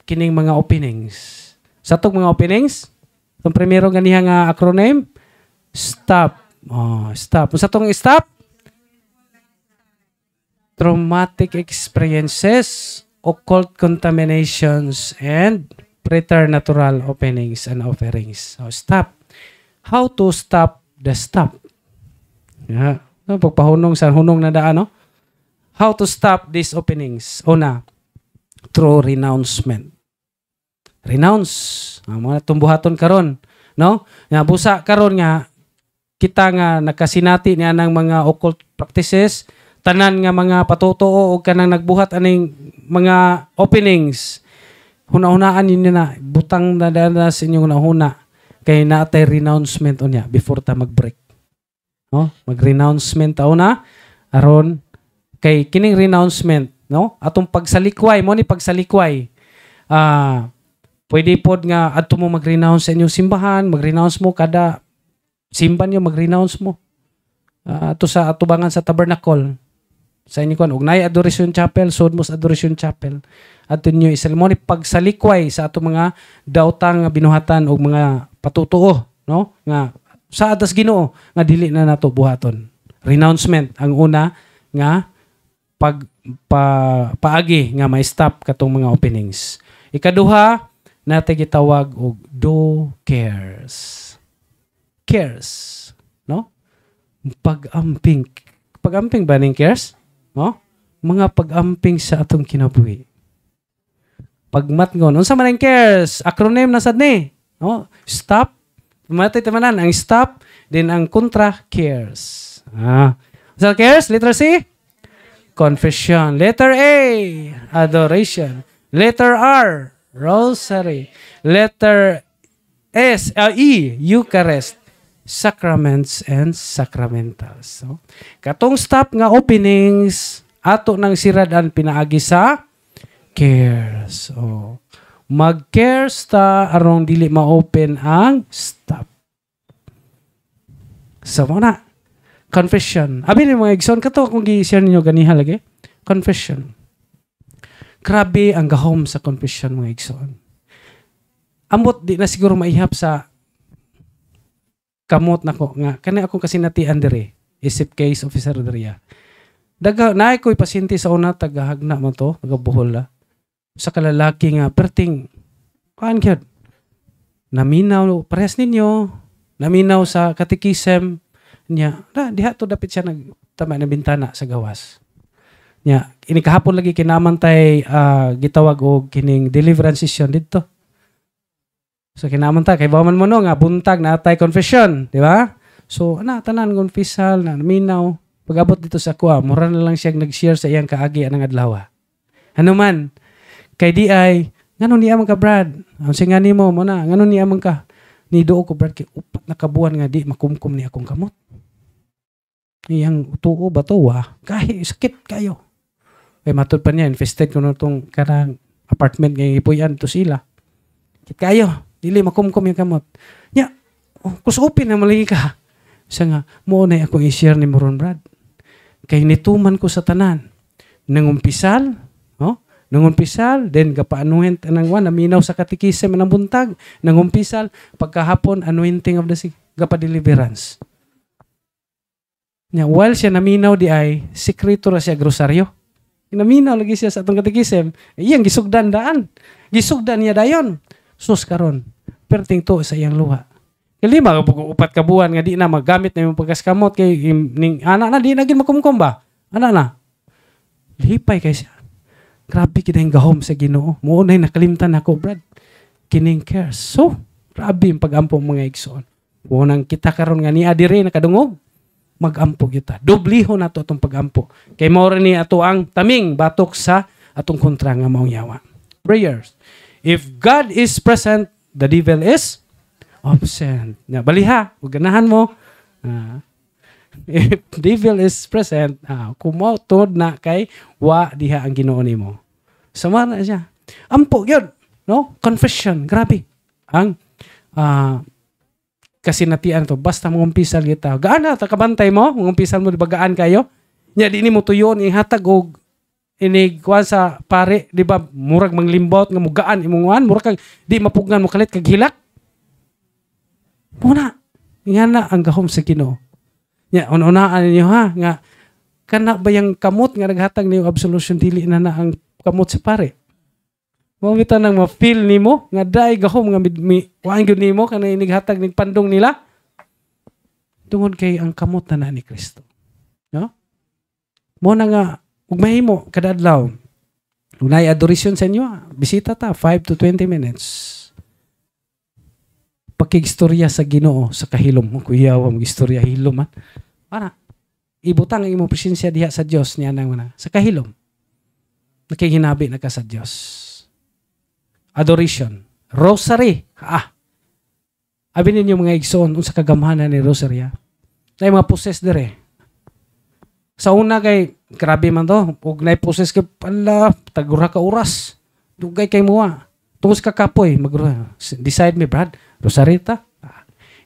kining mga openings. Sa tong mga openings, itong primero ganiha nga acronym, stop. Oh, stop. Sa tong stop, traumatic experiences, occult contaminations, and preternatural openings and offerings. So, stop. How to stop the stop? Yeah. Pagpahunong sa hunong na daan, no? How to stop these openings? Una, through renouncement. Renounce. Ang mga tumbuhaton karon, no? Nga busa karon nga kita nga nakasinati niya ng mga occult practices, tanan nga mga patutuo o kanang nagbuhat aning mga openings. Huna-hunaan ninyo na, butang na sa inyong nahuna kay naatay renouncement unya before ta mag-break. No? Mag-renouncement ta una aron kay kining renouncement, no? Atong pagsalikway mo ni pagsalikway. Pwede pod nga adto mo mag-renounce sa inyong simbahan, mag-renounce mo kada simban niyo, mag-renounce mo. Ato sa atubangan sa tabernacle. Sa inyo kon ugnay adoration chapel, Sodmos adoration chapel. Adto niyo isalmoni pagsalikway sa ato mga daotang nga binuhatan og mga patutuo, no? Nga sa atas Ginoo nga dili na nato buhaton. Renouncement ang una nga paagi nga ma-stop katong mga openings. Ikaduha, natay gitawag og do cares. Cares, no? Pag-amping ba ning cares? No? Mga pag-amping sa atong kinabuhi. Pagmatngon, unsa man ang cares? Acronym na sad ni, no? Stop. Matay tamanan ang stop, then ang kontra cares. Sa cares, letter C, confession. Letter A, adoration. Letter R, rosary. Letter E, Eucharist. Sacraments and sacramentals. So, katong stop nga openings, ato nang siradan pinaagi sa cares. So, mag-cares ta aron dili ma-open ang stop. So, muna, confession. Abi ni mga igsoon, kato akong gi-share ninyo ganiha lagi. Confession. Grabe ang gahom sa confession mga igsoon. Ambot di na siguro maihap sa kamot nako nga kani ako kasi natian dire isip case officer diriya daga naay ko'y pasyente sa una tagahagna man to taga Bohol sa kalalaki nga perting kuan gyud naminaw parehas ninyo naminaw sa katikisem niya diha to dapit siya nagtama na bintana sa gawas niya ini kahapon lagi kinamantay gitawag og kining deliverance session didto. So kinamanta kay bawman mo no nga buntag na atay confession, di ba? So tanan confessal na minaw pag-abot dito sa kuha, mura na lang siya nag-share sa iyang kaagi anang adlaw. Ano man kay di ay ngano niya man ka Brad? Ang singa nimo mo na ngano niya man ka? Ni duo ko Brad kay upat na kabuan nga di makumkum ni akong kamot. Iyang tuo ba to Kahi sakit kayo. Kay matud pa niya infested ko no tong karang apartment nga ipuyan to sila. Sakit kayo. Dili makumkum yung kamot. Nya, kusupin na malagi ka. Isa nga, mo na ako i-share ni Moron Brad. Kay nituman ko sa tanan. Nangumpisal, then gapaanuhin nang naminaw sa katikisem ng buntag. Nangumpisal, pagkahapon, anointing of the sick, gapa-deliverance. Nya, while siya naminaw di ay, sekreto ra siya grosaryo. Naminaw lagi siya sa atong katikisem. Iyang gisugdan daan. Gisugdan niya dayon. Sus karon perting to sa iyang luha. Kalima upat ka buwan nga di na magamit na yung pagkaskamot kay ning anak na di na gid makumkum ba? Anak na. Lipay kay siya. Grabe kita yung gahom sa Ginoo. Muunay nakalimtan ako, Brad. Kining cares. So, grabe yung pag-ampo mga igsoon. Unang kita karon nga ni adire nakadungog. magampo kita. Dubliho na to atong pagampo. Kay mao ni ato ang taming batok sa atong kontra nga maong yawa. Prayers. If God is present, the devil is absent. Ya, baliha, ug ganahan mo. If devil is present, kumotod na kay wa diha ang Ginoo nimo. Sama na siya. Ampo gyud, no? Confession, grabe. Ang kasinatian to basta mo umpisal kita. Gaana ta kabantay mo, umpisal mo di ba gaan kayo? Nya di nimo tuyon ihatag og inig kuan sa pare, di ba? Murag manglimbot nga mugaan imong wan, murag kag di mapugnan mo kalit kag hilak. Muna, ingana ang gahom sa Ginoo. Nya unaan ninyo ha nga kana ba yang kamot nga naghatag niyo absolution dili na ang kamot sa pare. Mao bitaw nang ma-feel nimo nga dai gahom nga waang gyud nimo kana inighatag ning pandong nila. Tungod kay ang kamot na ni Kristo. No? Mo na nga ug mahimo kada adlaw. Ug nay adoration sa inyo, bisita ta 5 to 20 minutes. Pakigstorya sa Ginoo sa kahilom mo kuya wa magistorya hilom man. Para ibutang ang imong presensya diha sa Dios niya nang sa kahilom. Nakihinabi na ka sa Dios. Adoration. Rosary. Abi ninyo mga igsoon unsa kagamhanan ni rosary. Nay mga poses dire. Sa una kay grabe man to, ug nay poses kay pala tagura ka oras. Dugay kay muwa. Tungos ka kapoy, decide me Brad, rosary ta.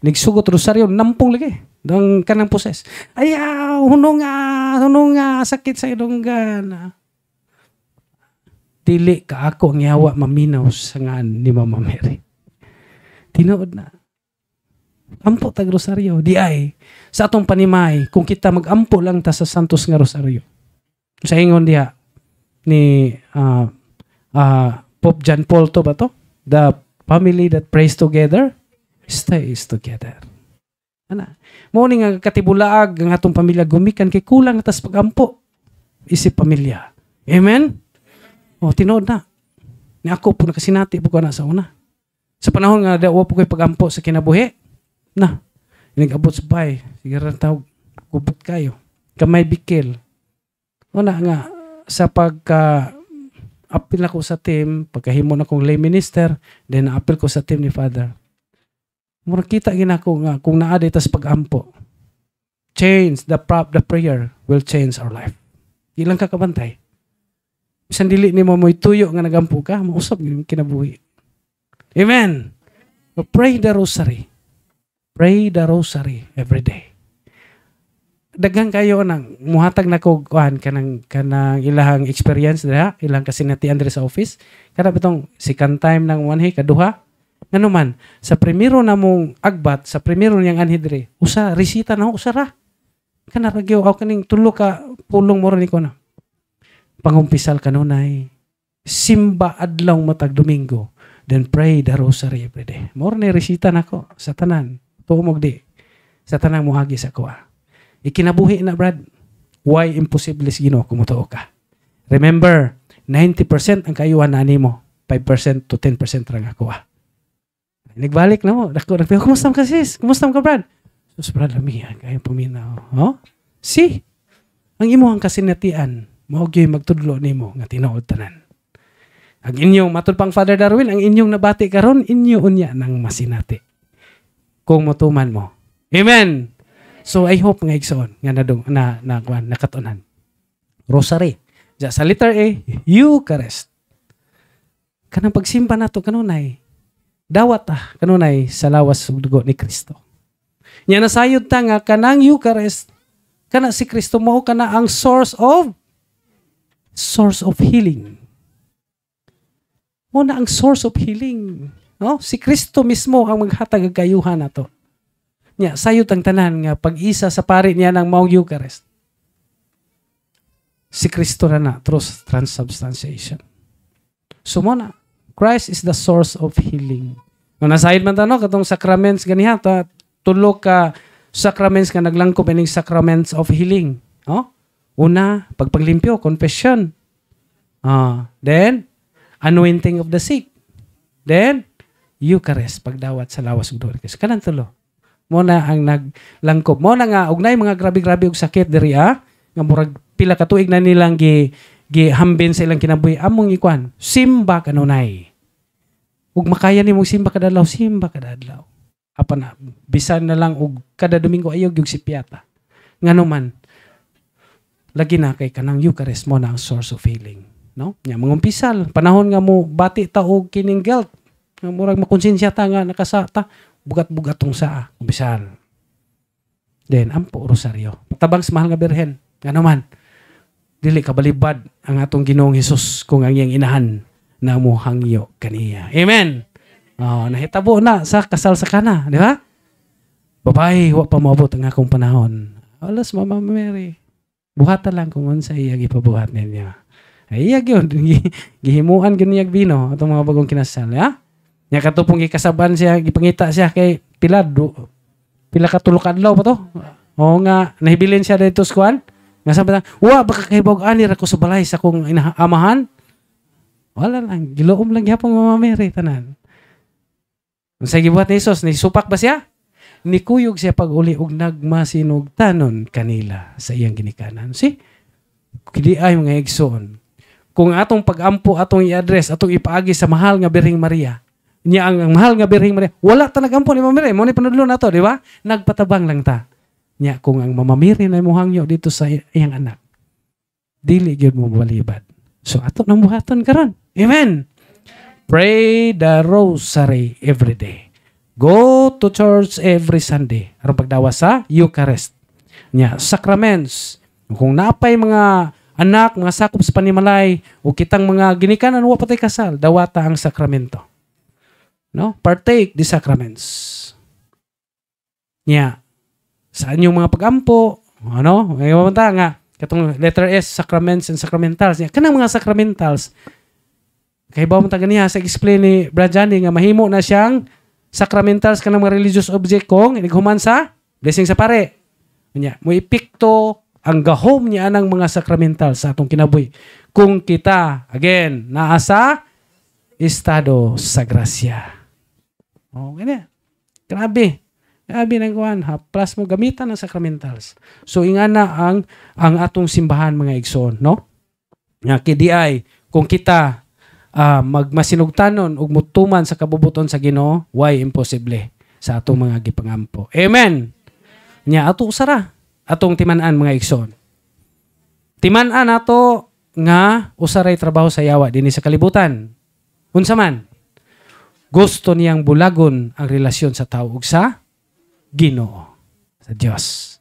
Nagsugot rosaryo nampong lagi. Dang kanang poses. Ayaw, hunong sakit sa idonggan. Dili ka ako ang yawa maminaw sa ngan ni Mama Mary. Tinuod na. Ampo tag rosaryo. Di ay. Sa atong panimay, kung kita mag-ampo lang ta sa santos nga rosaryo. Sa ingon diha ni Pope John Paul to ba to? The family that prays together stays together. Ana. Mao ni nga katibulaag ang atong pamilya gumikan kay kulang tas pag-ampo. Isip pamilya. Amen? Tinuod na. Ni ako po nakasinati po ko na sa una. Sa panahon nga dawa po ko'y pag-ampo sa kinabuhi, na, nag-abot sa bay, siguro tawag, gubot kayo. Kamay bikil. Una nga, sa apil ako sa team, pagkahimo na kong lay minister, then apil ko sa team ni Father. Mura kita ginako nga, kung naaday tas pag-ampo, change, the prayer will change our life. Ilang kakabantay. Bisan dili ni mo mo'y tuyo nga nagampo ka, mausap yung kinabuhi. Amen. But pray the rosary. Pray the rosary every day. Daghang kayo nang muhatag na ko kanang ilahang experience diha, ilang kasinatian diri sa office. Kada bitong second time nang manhi kaduha. Ngano man sa primero namong agbat, sa primero niyang anhi diri, usa resita na usa ra. Kana ragyo aw kaning tulo ka pulong mo ni ko na. Pangumpisal kanunay, simba adlaw matag Domingo, then pray the rosary every day. More na resita nako sa tanan. Tumog di. Sa tanang muhagi sa ko. Ikinabuhi na Brad. Why impossible is Ginoo kung mutuo ka? Remember, 90% ang kayuhan na nimo, 5% to 10% lang ako. Nagbalik na mo. Kumusta ka sis? Kumusta ka Brad? Sus Brad, lamihan. Kaya puminaw. See? Ang imuhang kasinatian, maugyoy magtudlo nimo nga tinuod tanan. Ang inyong matulpang Father Darwin, ang inyong nabati karon inyo unya nang masinati. Kung matuman mo. Amen. So I hope nga igsoon nga nakatunan. Rosary. Ja sa letter A, Eucharist. Kanang pagsimba nato kanunay. Dawat kanunay sa lawas ug dugo ni Kristo. Nya nasayod ta nga kanang Eucharist kana si Kristo mao kana ang source of healing. Muna ang source of healing. No? Si Kristo mismo ang maghatag og kayuhan nato. Nya sayot ang tanan nga pag-isa sa pari niya ng maong Eucharist. Si Kristo na through transubstantiation. So muna, Christ is the source of healing. Kung nasayod man tanong, katong sacraments ganiha, tulo ka sacraments nga naglangkob ining sacraments of healing. Una, pagpaglimpyo, confession. Then, anointing of the sick. Then, Eucharist, pagdawat sa lawas ug dugo ni Kristo. Kanang tulo. Mo na ang naglangkob. Mo na nga ugnay mga grabe-grabe og sakit diri nga murag pila ka tuig na nilang gihambin sa ilang kinabuhi among ikuan. Simba kanunay. Ug makaya nimo simba kada adlaw. Apa na bisan na lang og kada Domingo ayog yung sipiata. Ngano man lagi na kay kanang Eucharist mo na ang source of healing, no? Nya mangumpisal panahon nga mo bati ta og kining guilt. Nga murag makonsensya ta nga nakasata bugat-bugat tong saa, umpisal. Then ampo rosaryo. Tabang sa mahal nga birhen. Ngano man dili kabalibad ang atong Ginoong Hesus kung ang iyang inahan na mo hangyo kaniya. Amen. Oh, nahitabo na sa kasal sa kana, di ba? Babae, wa pa maabot ang akong panahon. Alas, Mama Mary. Buhatan lang kung sa iya gipabuhat ninyo. Ay, iya yun. Gihimuan ganiyag bino atong mga bagong kinasal. Ya? Nya katupong gikasaban siya, gipangita siya kay pila ka tulo ka adlaw pa to. O nga, nahibilin siya dito sa kuwan. Nga sabi na, wa, baka kahibog anir ako sa balay sa kong amahan. Wala lang, giloom lang yapong Mama Mary, tanan. Sa gibuhat ni Jesus, nisupak ba siya? Nikuyog siya pag-uli og nagmasinugtanon kanila sa iyang ginikanan. See? Kidi ay mga igsoon. Kung atong pag-ampo, atong i-address, atong ipaagi sa mahal nga Birhing Maria, niya ang mahal nga Birhing Maria, wala ta nagampo ni Mama Mary. Mo ni panudlo na to, di ba? Nagpatabang lang ta. Niya, kung ang Mama Mary na muhangyo dito sa iyang anak, dili gyud mo balibad. So, ato nang buhaton karon. Amen. Pray the rosary every day. Go to church every Sunday. Aron pagdawa sa Eucharist. Nya, sacraments. Kung napay mga anak, mga sakop sa panimalay, o kitang mga ginikanan, wa patay kasal, dawata ang sakramento. No? Partake the sacraments. Nya, sa inyong mga pagampo, ano? Ngayon nga, katong letter S, sacraments and sacramentals. Nya, kanang mga sacramentals, kay bawa mo niya sa explain ni Brad Johnny nga mahimo na siyang sacramentals ka ng mga religious object kung inighuman sa blessing sa pare. Nya, mo ipikto ang gahom niya ng mga sacramentals sa atong kinabuhi. Kung kita, again, naa sa estado sa grasya. Oh, ganyan. Grabe. Grabe ng kuhan. Plus mo gamitan ng sacramentals. So, ingana ang atong simbahan mga igsoon, no? Nga, kidiay, kung kita magmasinugtanon ug mutuman sa kabubuton sa Ginoo, why imposible sa atong mga gipangampo. Amen. Nya ato usara atong timan-an mga igsoon. Timan-an ato nga usaray trabaho sa yawa dinhi sa kalibutan. Unsa man gusto niyang bulagon ang relasyon sa tao ug sa Ginoo, sa Dios.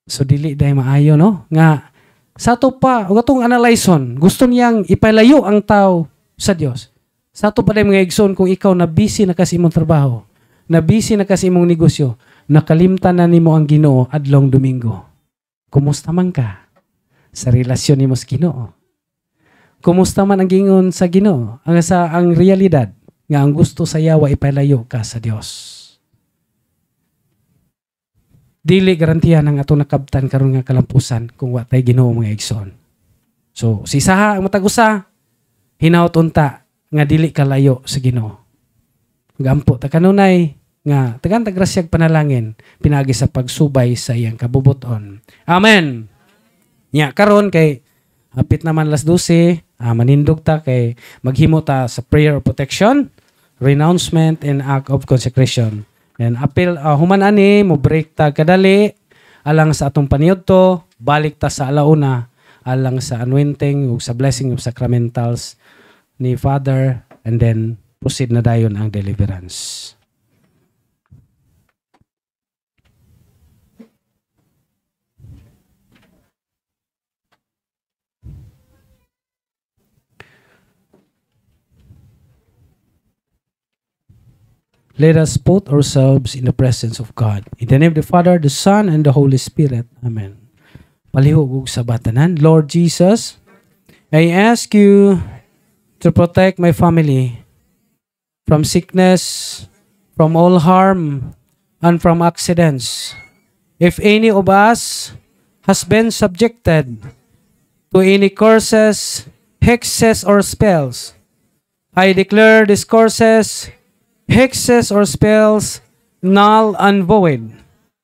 So dili day maayo no nga sa ato pa, o atong analyson, gusto niyang ipalayo ang tao sa Dios. Sa ato pa day mga igsoon, kung ikaw na busy na kasi imong trabaho, na busy na kasi imong negosyo, nakalimtan na nimo ang Ginoo adlong Domingo. Kumusta man ka sa relasyon nimo sa Ginoo? Kumusta man ang gingon sa Ginoo? Ang realidad nga ang gusto sa yawa ipalayo ka sa Dios. Dili garantiya ng atong nakabtan karon nga kalampusan kung wa tay Ginoo mga igsoon. So, si saha ang matag usa, hinaut unta nga dili kalayo sa Ginoo. Gampo ta kanunay nga tagan tagrasyag panalangin pinagi sa pagsubay sa iyang kabubuton. Amen. Nya karon kay hapit naman las 12, manindog ta kay maghimo ta sa prayer of protection, renouncement and act of consecration. And apil human ani mo break ta kadali alang sa atong paniudto, balik ta sa alauna alang sa anointing ug sa blessing of sacramentals ni Father, and then proceed na dayon ang deliverance. Let us put ourselves in the presence of God. In the name of the Father, the Son, and the Holy Spirit. Amen. Palihog ug sa batanan. Lord Jesus, I ask you to protect my family from sickness, from all harm, and from accidents. If any of us has been subjected to any curses, hexes, or spells, I declare these curses, hexes, or spells null and void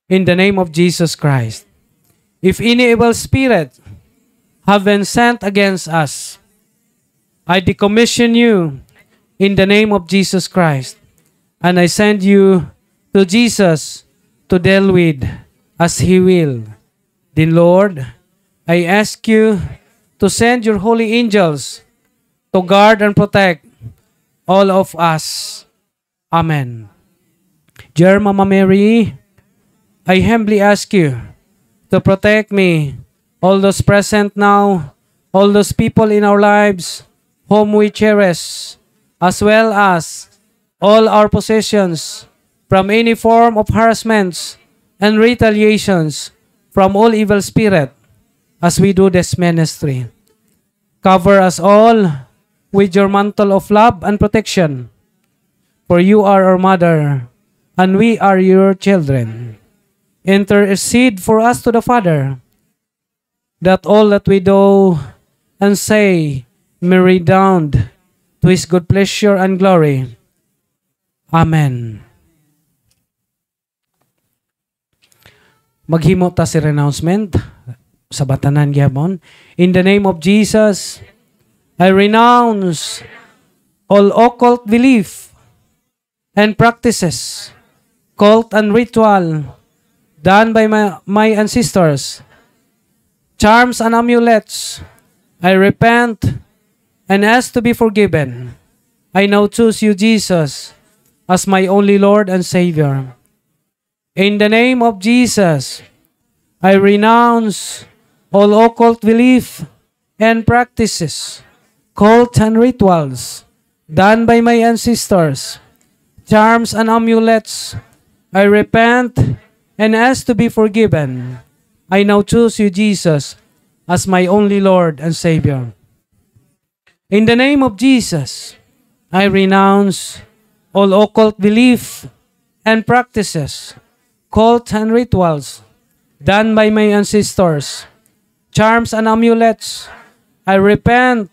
in the name of Jesus Christ. If any evil spirit have been sent against us, I decommission you in the name of Jesus Christ, and I send you to Jesus to deal with as He will. Then, Lord, I ask you to send your holy angels to guard and protect all of us. Amen. Dear Mama Mary, I humbly ask you to protect me, all those present now, all those people in our lives whom we cherish, as well as all our possessions, from any form of harassments and retaliations from all evil spirit as we do this ministry. Cover us all with your mantle of love and protection, for you are our mother, and we are your children. Intercede for us to the Father, that all that we do and say may redound to His good pleasure and glory. Amen. Maghimo ta si renouncement sa batanan gyapon. In the name of Jesus, I renounce all occult belief and practices, cult and ritual done by my ancestors, charms and amulets. I repent and ask to be forgiven. I now choose you, Jesus, as my only Lord and Savior. In the name of Jesus, I renounce all occult belief and practices, cult and rituals done by my ancestors, charms and amulets. I repent and ask to be forgiven. I now choose you, Jesus, as my only Lord and Savior. In the name of Jesus, I renounce all occult belief and practices, cult and rituals done by my ancestors, charms and amulets. I repent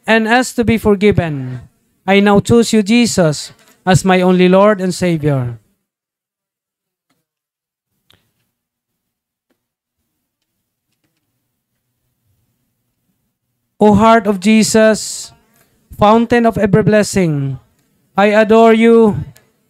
and ask to be forgiven. I now choose you, Jesus, as my only Lord and Savior. O heart of Jesus, fountain of every blessing, I adore you,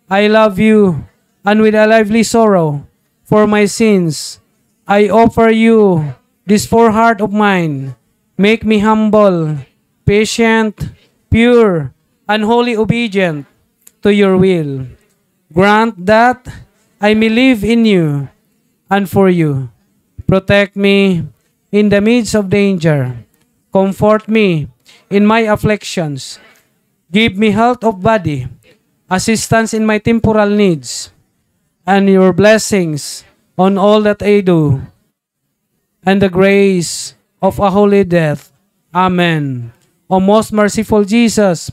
I love you, and with a lively sorrow for my sins, I offer you this poor heart of mine. Make me humble, patient, pure, and wholly obedient to your will. Grant that I may live in you and for you. Protect me in the midst of danger. Comfort me in my afflictions. Give me health of body, assistance in my temporal needs, and your blessings on all that I do, and the grace of a holy death. Amen. O most merciful Jesus,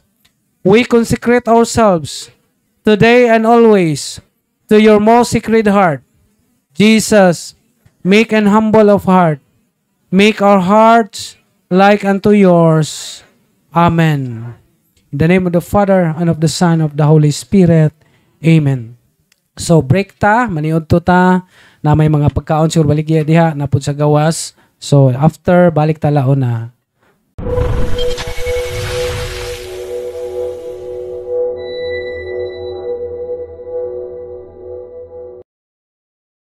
we consecrate ourselves today and always to your most sacred heart. Jesus, meek and humble of heart, make our hearts like unto yours. Amen. In the name of the Father, and of the Son, of the Holy Spirit. Amen. So, break ta, maniod to ta, na may mga pagkaon sur baligya diha, napod sa gawas. So, after, balik ta laon na.